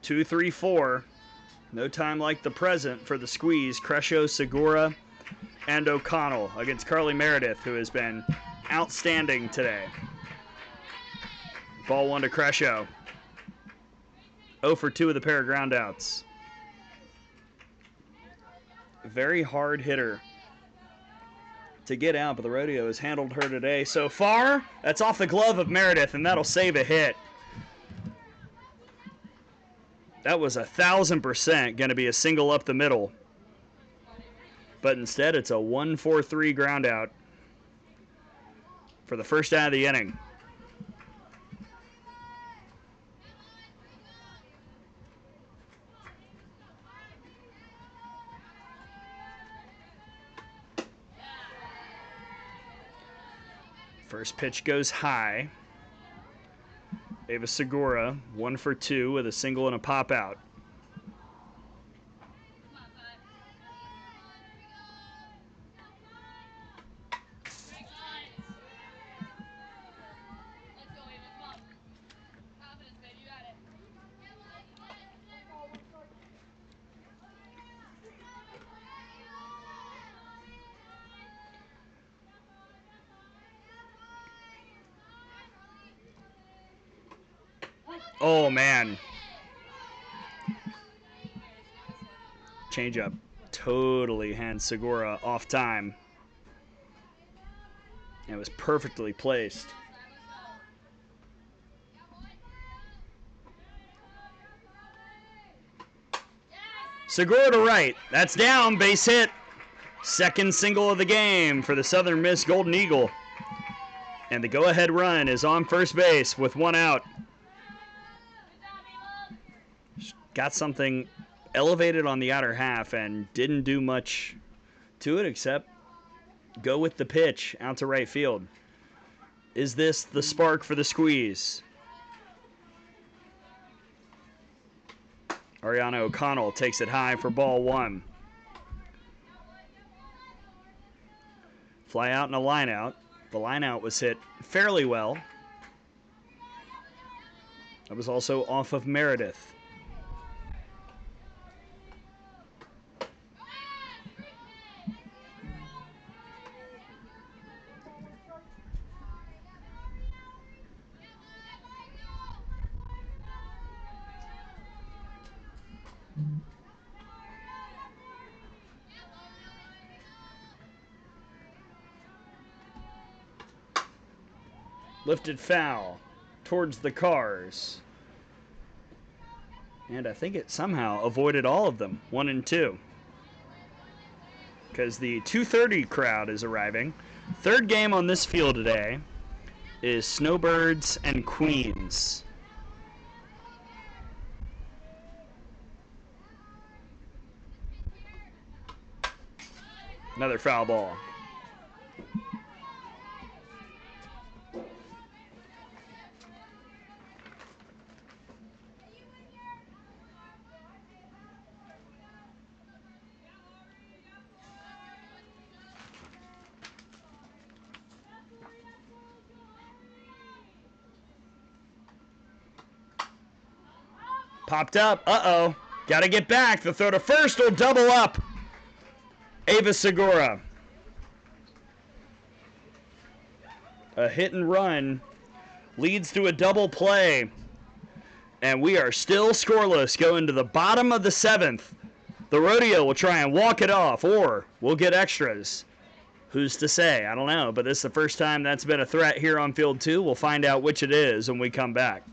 Two, three, 4. No time like the present for the squeeze. Crescio, Segura, and O'Connell against Carly Meredith, who has been outstanding today. Ball 1 to Crescio. 0 for 2 with a pair of groundouts. Very hard hitter to get out, but the Rodeo has handled her today so far. That's off the glove of Meredith, and that'll save a hit. That was 1,000% going to be a single up the middle. But instead, it's a 1-4-3 ground out for the first out of the inning. First pitch goes high. Ava Segura, 1 for 2 with a single and a pop out. Oh, man. Changeup totally hands Segura off time. It was perfectly placed. Segura to right. That's down. Base hit. Second single of the game for the Southern Miss Golden Eagle. And the go-ahead run is on first base with 1 out. Got something elevated on the outer half and didn't do much to it except go with the pitch out to right field. Is this the spark for the squeeze? Ariana O'Connell takes it high for ball 1. Fly out and a line out. The line out was hit fairly well. That was also off of Meredith. Lifted foul towards the Cars. And I think it somehow avoided all of them, 1 and 2. Because the 2:30 crowd is arriving. Third game on this field today is Snowbirds and Queens. Another foul ball. Popped up. Uh-oh. Got to get back. The throw to first will double up. Ava Segura. A hit and run leads to a double play. And we are still scoreless going to the bottom of the 7th. The Rodeo will try and walk it off, or we'll get extras. Who's to say? I don't know, but this is the first time that's been a threat here on Field 2. We'll find out which it is when we come back.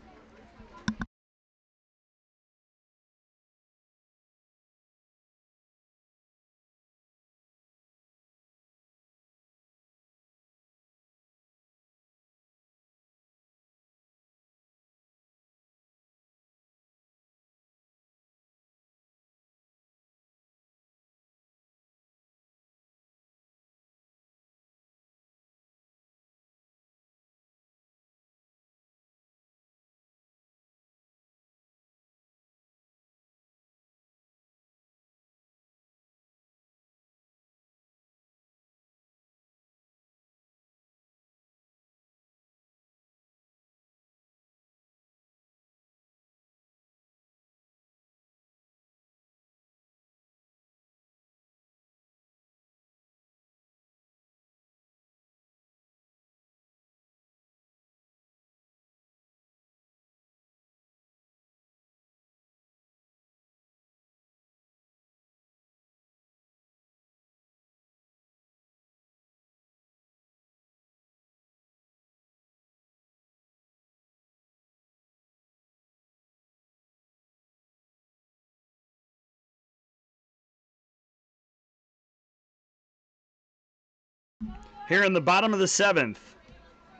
Here in the bottom of the 7th,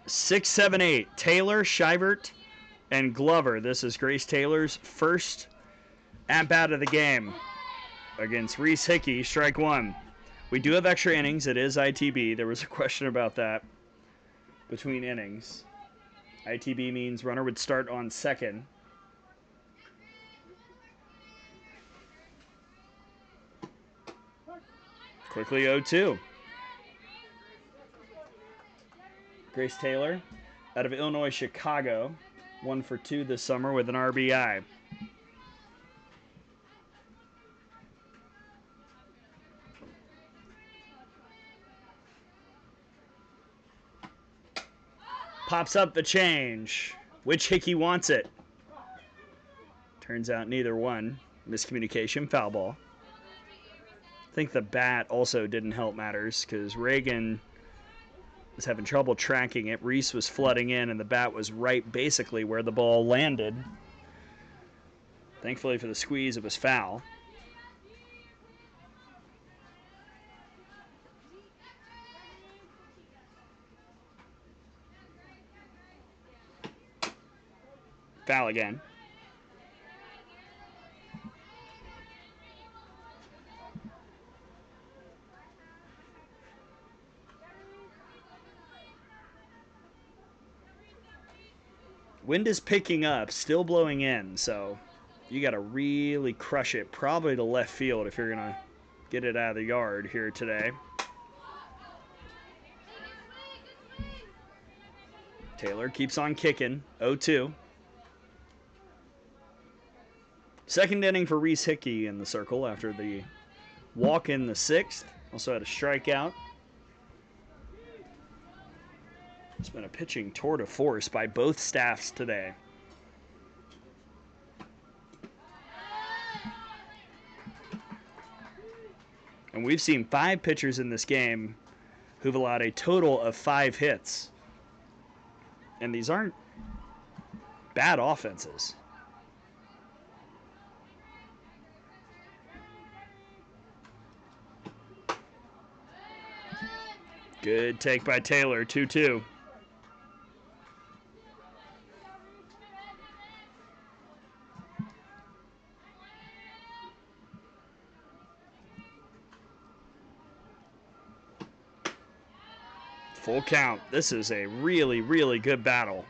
6, 7, 8, Taylor, Shivert, and Glover. This is Grace Taylor's first at-bat of the game against Reese Hickey, strike 1. We do have extra innings. It is ITB. There was a question about that between innings. ITB means runner would start on second. Quickly 0-2. Grace Taylor out of Illinois, Chicago. 1 for 2 this summer with an RBI. Pops up the change. Which Hickey wants it? Turns out neither one. Miscommunication, foul ball. I think the bat also didn't help matters because Reagan was having trouble tracking it. Reese was flooding in, and the bat was right basically where the ball landed. Thankfully for the squeeze, it was foul. Foul again. Wind is picking up, still blowing in, so you got to really crush it, probably to left field if you're going to get it out of the yard here today. Taylor keeps on kicking, 0-2. Second inning for Reese Hickey in the circle after the walk in the sixth. Also had a strikeout. It's been a pitching tour de force by both staffs today. And we've seen 5 pitchers in this game who've allowed a total of 5 hits. And these aren't bad offenses. Good take by Taylor, 2-2. Full count. This is a really, really good battle.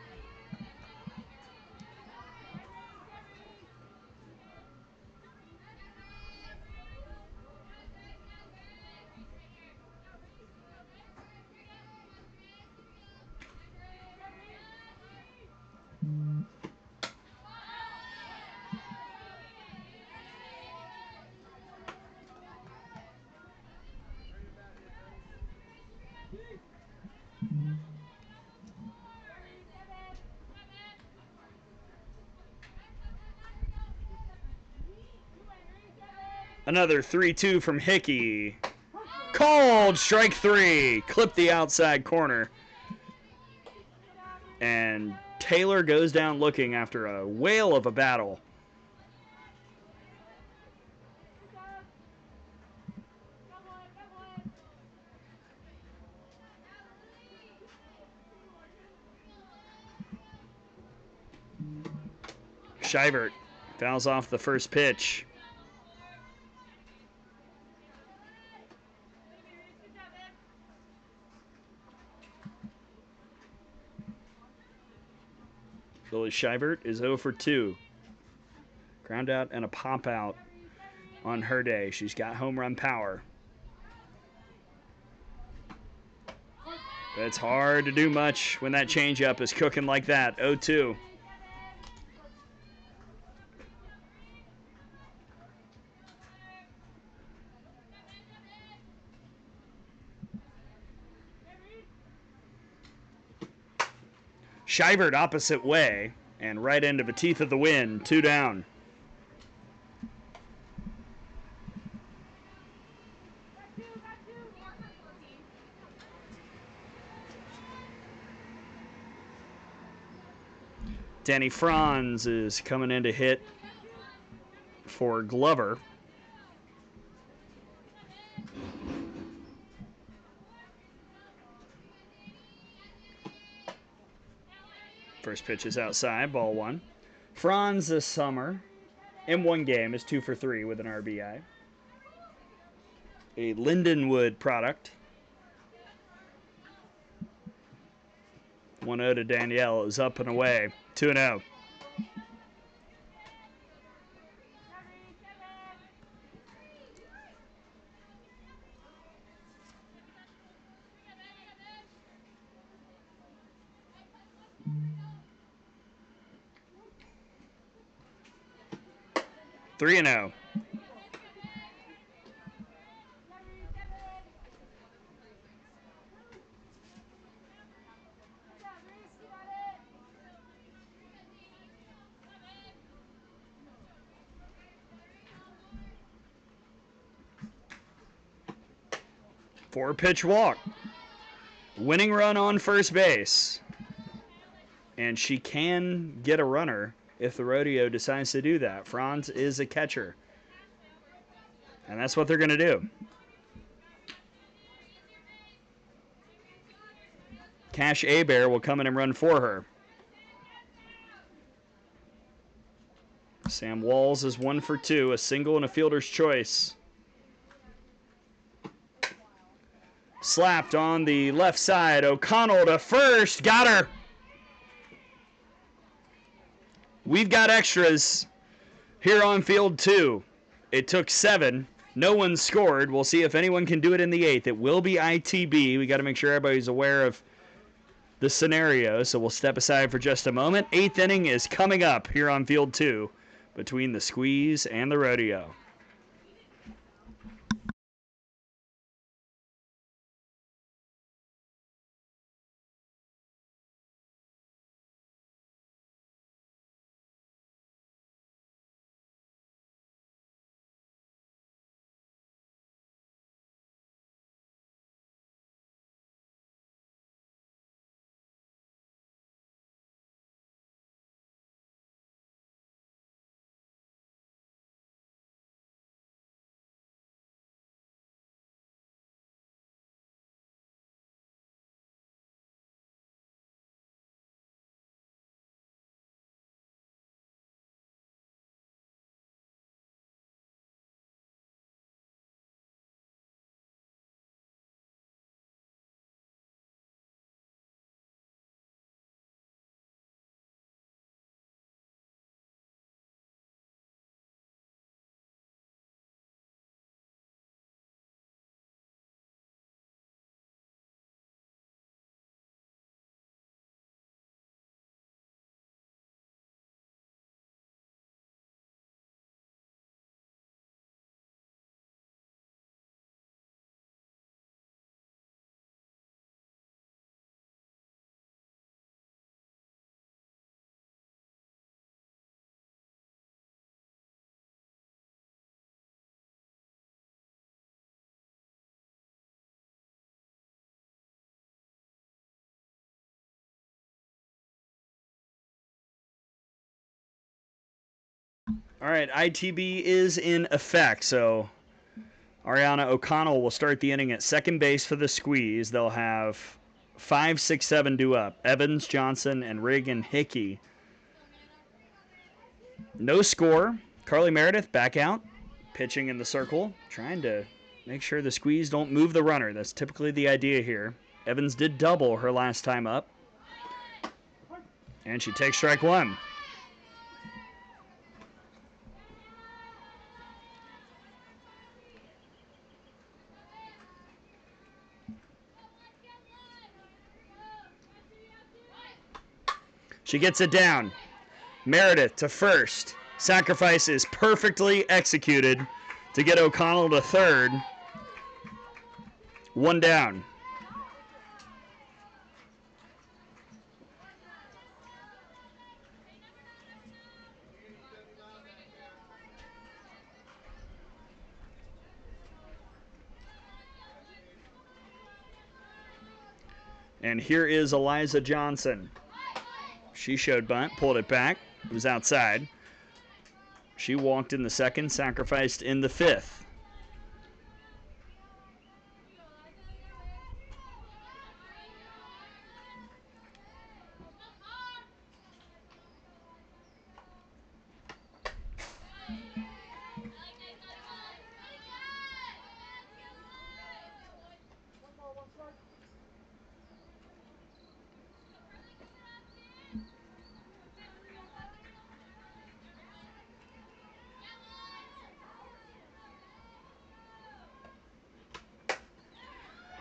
Another 3-2 from Hickey. Called strike 3. Clipped the outside corner. And Taylor goes down looking after a whale of a battle. Shivert fouls off the first pitch. Lily Shivert is 0 for 2. Ground out and a pop out on her day. She's got home run power. But it's hard to do much when that changeup is cooking like that. 0-2. Shivert opposite way and right into the teeth of the wind. 2 down. Danny Franz is coming in to hit for Glover. First pitch is outside, ball 1. Franz this summer, in one game, is 2 for 3 with an RBI. A Lindenwood product. 1-0 to Danielle is up and away. 2-0. Three and 0. Four-pitch walk. Winning run on first base. And she can get a runner if the Rodeo decides to do that. Franz is a catcher. And that's what they're going to do. Cash Abear will come in and run for her. Sam Walls is 1 for 2, a single and a fielder's choice. Slapped on the left side. O'Connell to first. Got her. We've got extras here on field 2. It took 7. No one scored. We'll see if anyone can do it in the 8th. It will be ITB. We got to make sure everybody's aware of the scenario, so we'll step aside for just a moment. 8th inning is coming up here on field 2. between the squeeze and the rodeo. All right, ITB is in effect, so Ariana O'Connell will start the inning at second base for the squeeze. They'll have 5, 6, 7 due up. Evans, Johnson, and Reagan Hickey. No score. Carly Meredith back out, pitching in the circle, trying to make sure the squeeze don't move the runner. That's typically the idea here. Evans did double her last time up, and she takes strike one. She gets it down. Meredith to first. Sacrifice is perfectly executed to get O'Connell to third. One down. And here is Eliza Johnson. She showed bunt, pulled it back. It was outside. She walked in the second, sacrificed in the fifth.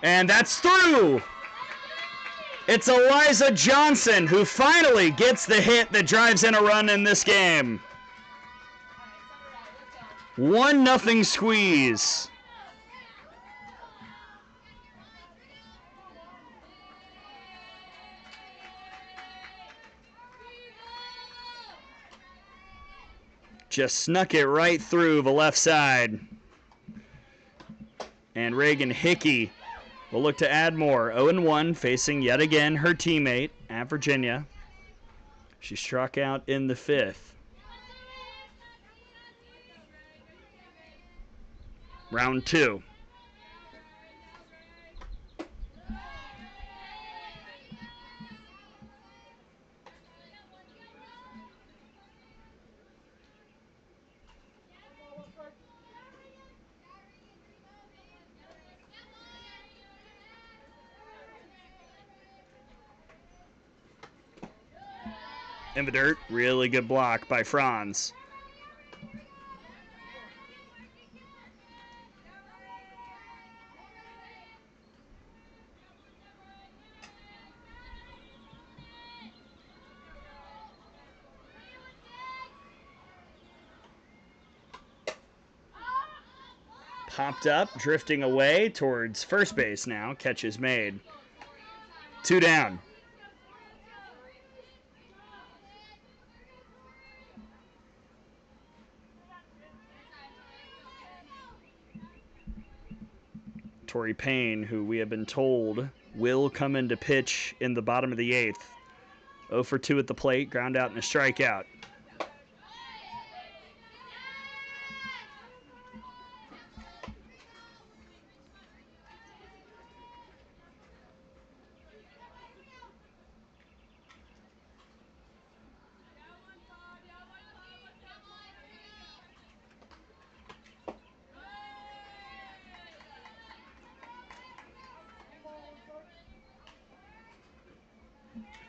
And that's through. It's Eliza Johnson who finally gets the hit that drives in a run in this game. 1-0 squeeze. Just snuck it right through the left side. And Reagan Hickey will look to add more. 0-1, facing yet again her teammate at Virginia. She struck out in the fifth. Round two. In the dirt, really good block by Franz. Popped up, drifting away towards first base now. Catch is made. 2 down. Torrey Payne, who we have been told will come into pitch in the bottom of the 8th. 0 for 2 at the plate, ground out and a strikeout.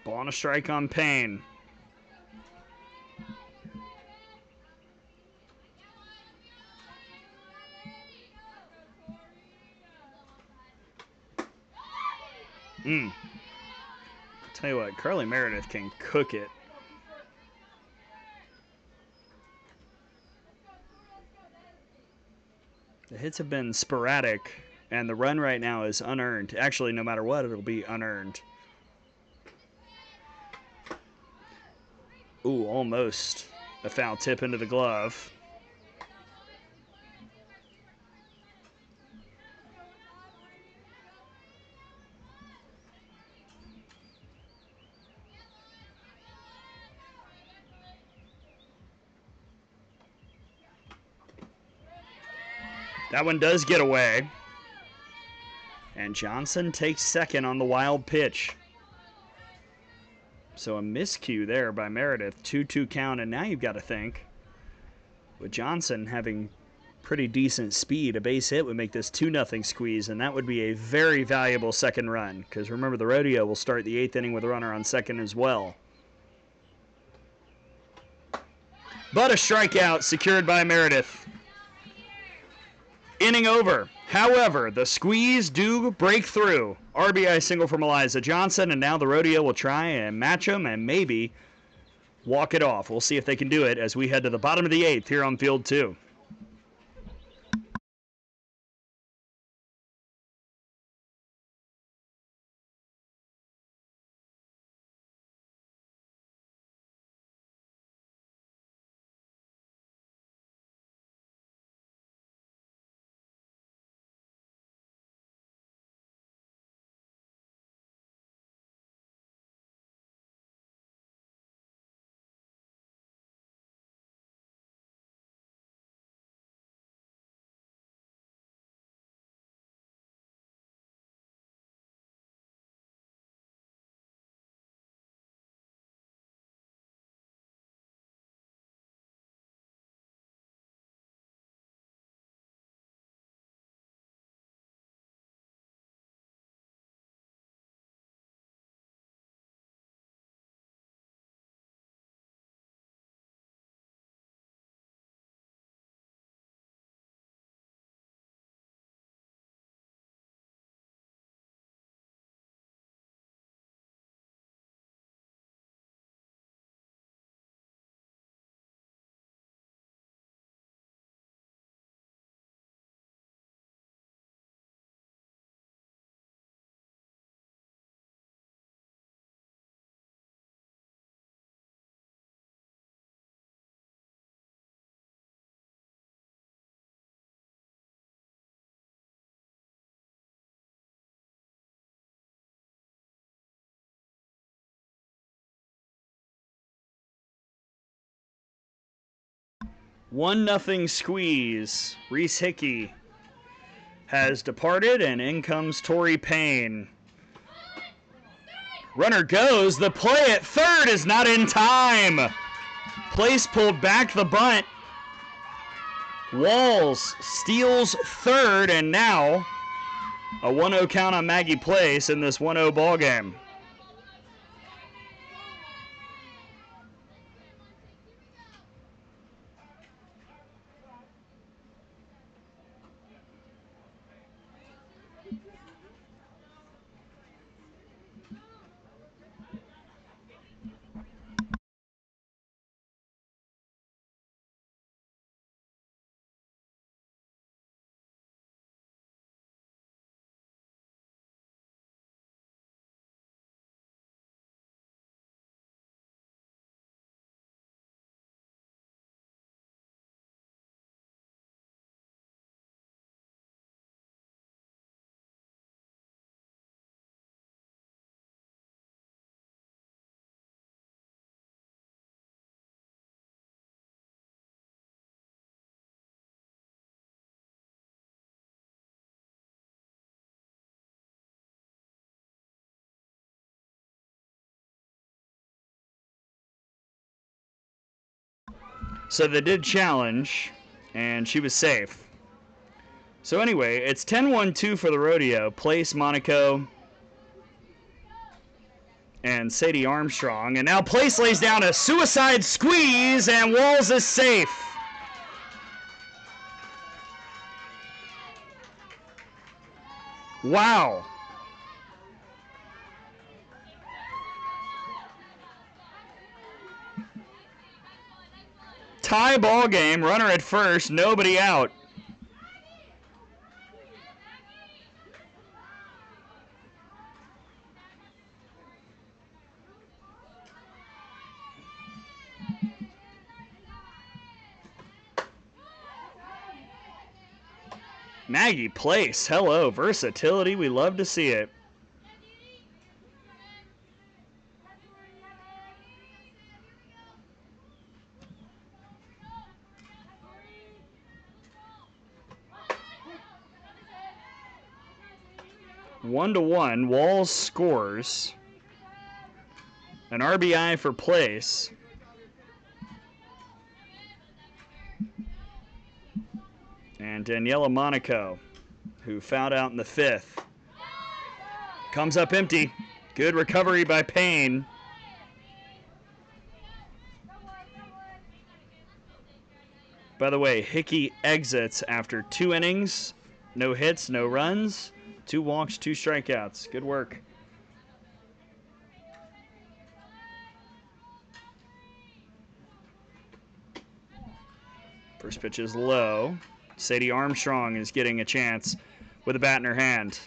Ball and a strike on Payne. Tell you what, Carly Meredith can cook it. The hits have been sporadic, and the run right now is unearned. Actually, no matter what, it'll be unearned. Ooh, almost a foul tip into the glove. That one does get away. And Johnson takes second on the wild pitch. So a miscue there by Meredith. 2-2 count, and now you've got to think, with Johnson having pretty decent speed, a base hit would make this 2-0 squeeze, and that would be a very valuable second run. Because remember, the Rodeo will start the 8th inning with a runner on second as well. But a strikeout secured by Meredith. Inning over. However, the squeeze do break through. RBI single from Eliza Johnson, and now the Rodeo will try and match him and maybe walk it off. We'll see if they can do it as we head to the bottom of the 8th here on Field 2. One nothing squeeze. Reese Hickey has departed, and in comes Torrey Payne. Runner goes. The play at third is not in time. Place pulled back the bunt. Walls steals third, and now a 1-0 count on Maggie Place in this 1-0 ball game. So they did challenge, and she was safe. So anyway, it's 10-1-2 for the Rodeo. Place, Monaco, and Sadie Armstrong. And now Place lays down a suicide squeeze, and Walls is safe. Wow. Tie ball game, runner at first, nobody out. Maggie Place, hello, versatility, we love to see it. One to one, Walls scores. An RBI for Place. And Daniela Monaco, who fouled out in the 5th, comes up empty. Good recovery by Payne. By the way, Hickey exits after 2 innings. No hits, no runs. 2 walks, 2 strikeouts. Good work. First pitch is low. Sadie Armstrong is getting a chance with a bat in her hand.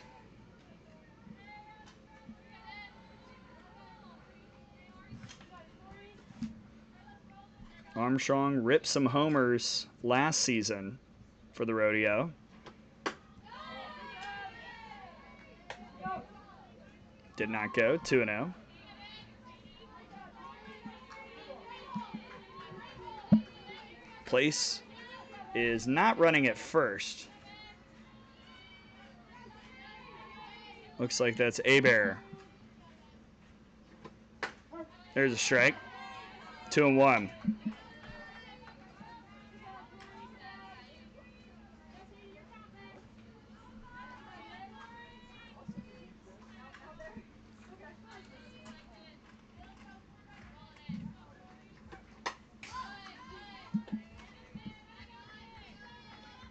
Armstrong ripped some homers last season for the Rodeo. Did not go. 2-0. Place is not running at first. Looks like that's Abear. There's a strike. 2-1.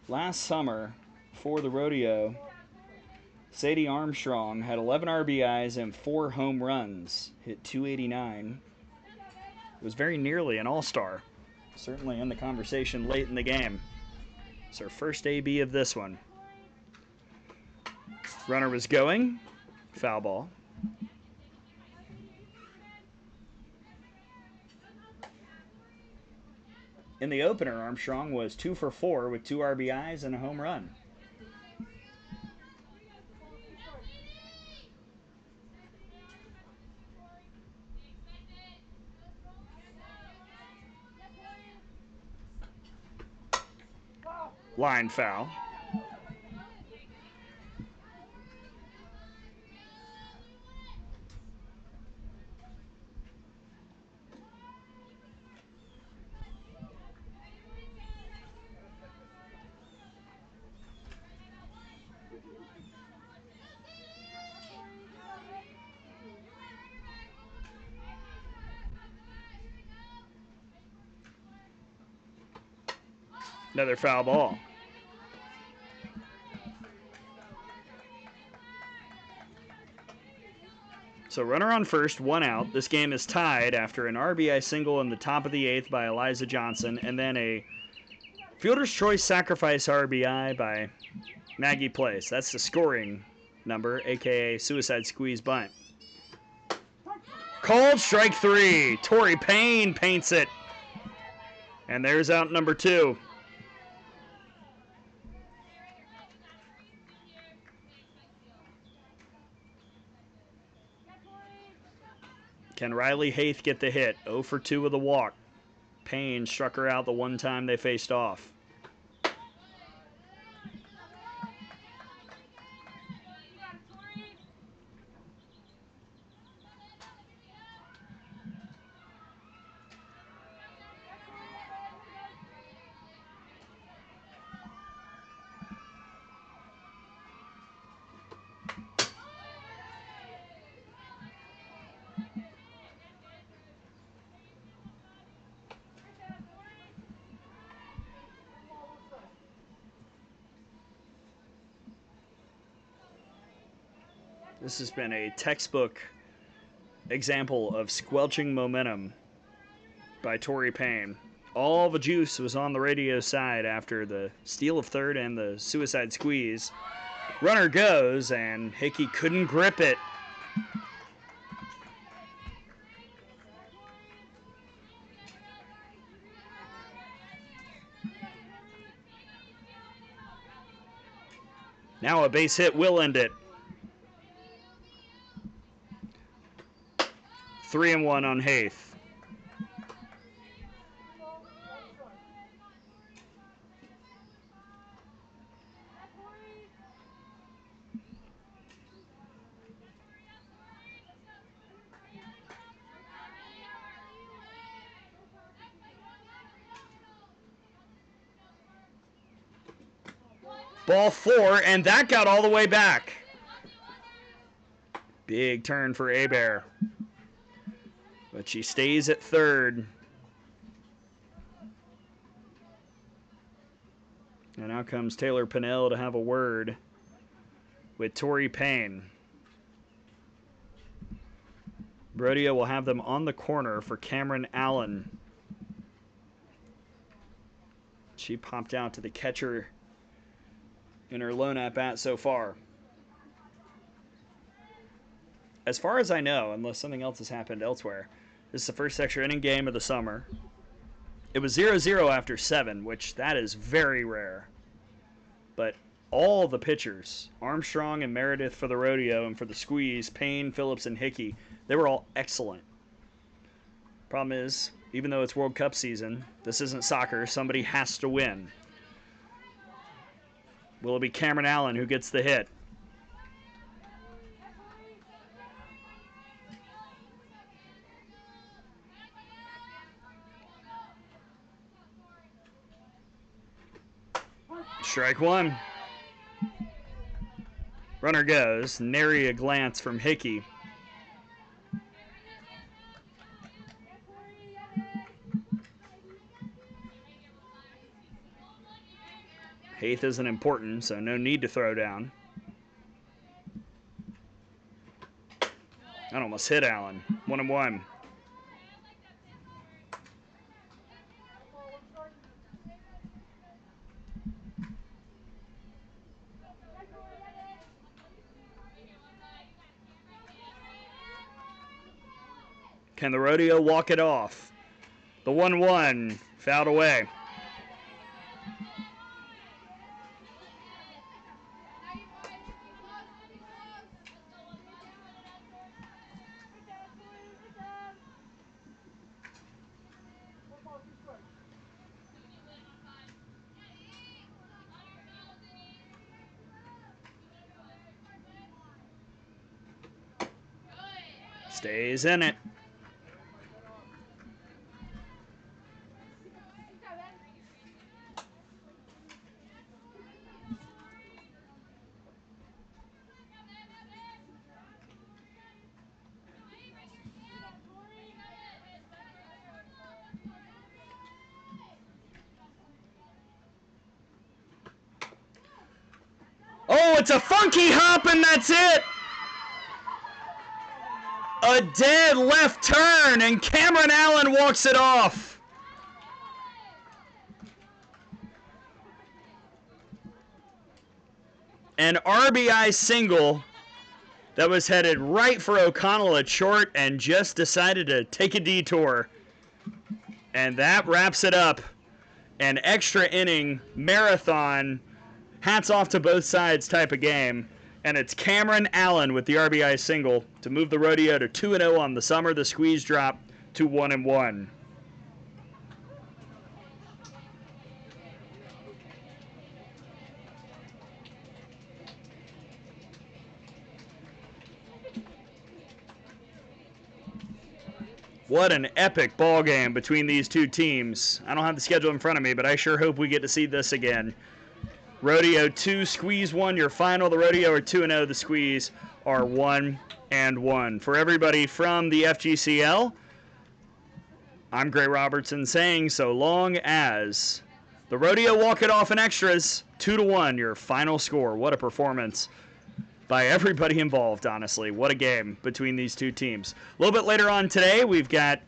Last summer, for the Rodeo, Sadie Armstrong had 11 RBIs and 4 home runs, hit .289. It was very nearly an all-star, certainly in the conversation late in the game. It's her first AB of this one. Runner was going, foul ball. In the opener, Armstrong was 2 for 4 with 2 RBIs and a home run. Line foul. Another foul ball. So runner on first, 1 out. This game is tied after an RBI single in the top of the 8th by Eliza Johnson, and then a fielder's choice sacrifice RBI by Maggie Place. That's the scoring number, a.k.a. suicide squeeze bunt. Called strike 3. Tori Payne paints it. And there's out number 2. Can Riley Haith get the hit? 0 for 2 with a walk. Payne struck her out the one time they faced off. This has been a textbook example of squelching momentum by Torrey Payne. All the juice was on the Rodeo side after the steal of third and the suicide squeeze. Runner goes, and Hickey couldn't grip it. Now a base hit will end it. 3-1 on Haith. Ball 4, and that got all the way back. Big turn for Hebert. But she stays at third. And now comes Taylor Pinnell to have a word with Torrey Payne. Rodeo will have them on the corner for Cameron Allen. She popped out to the catcher in her lone at-bat so far. As far as I know, unless something else has happened elsewhere, this is the first extra inning game of the summer. It was 0-0 after 7, which that is very rare. But all the pitchers, Armstrong and Meredith for the Rodeo, and for the Squeeze, Payne, Phillips, and Hickey, they were all excellent. Problem is, even though it's World Cup season, this isn't soccer, somebody has to win. Will it be Cameron Allen who gets the hit? Strike one. Runner goes. Nary a glance from Hickey. Haith isn't important, so no need to throw down. That almost hit Allen. 1-1. Can the Rodeo walk it off? The 1-1 fouled away. Stays in it. Oh, it's a funky hop, and that's it. A dead left turn, and Cameron Allen walks it off. An RBI single that was headed right for O'Connell at short and just decided to take a detour. And that wraps it up. An extra inning marathon, hats off to both sides type of game. And it's Cameron Allen with the RBI single to move the Rodeo to 2-0 on the summer. The Squeeze drop to 1-1. What an epic ball game between these two teams. I don't have the schedule in front of me, but I sure hope we get to see this again. Rodeo 2, Squeeze 1, your final. The Rodeo are 2-0. The Squeeze are 1-1. For everybody from the FGCL, I'm Gray Robertson saying so long as the Rodeo walk it off in extras. 2-1, your final score. What a performance by everybody involved, honestly. What a game between these two teams. A little bit later on today, we've got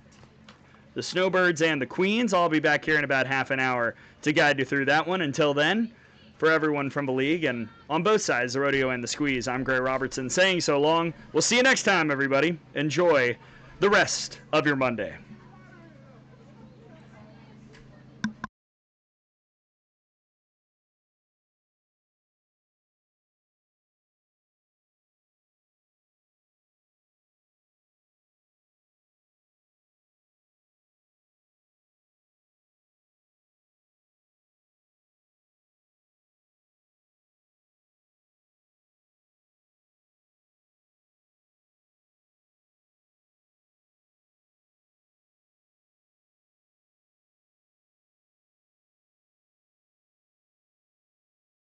the Snowbirds and the Queens. I'll be back here in about half an hour to guide you through that one. Until then, for everyone from the league and on both sides, the Rodeo and the Squeeze, I'm Gray Robertson saying so long. We'll see you next time, everybody. Enjoy the rest of your Monday.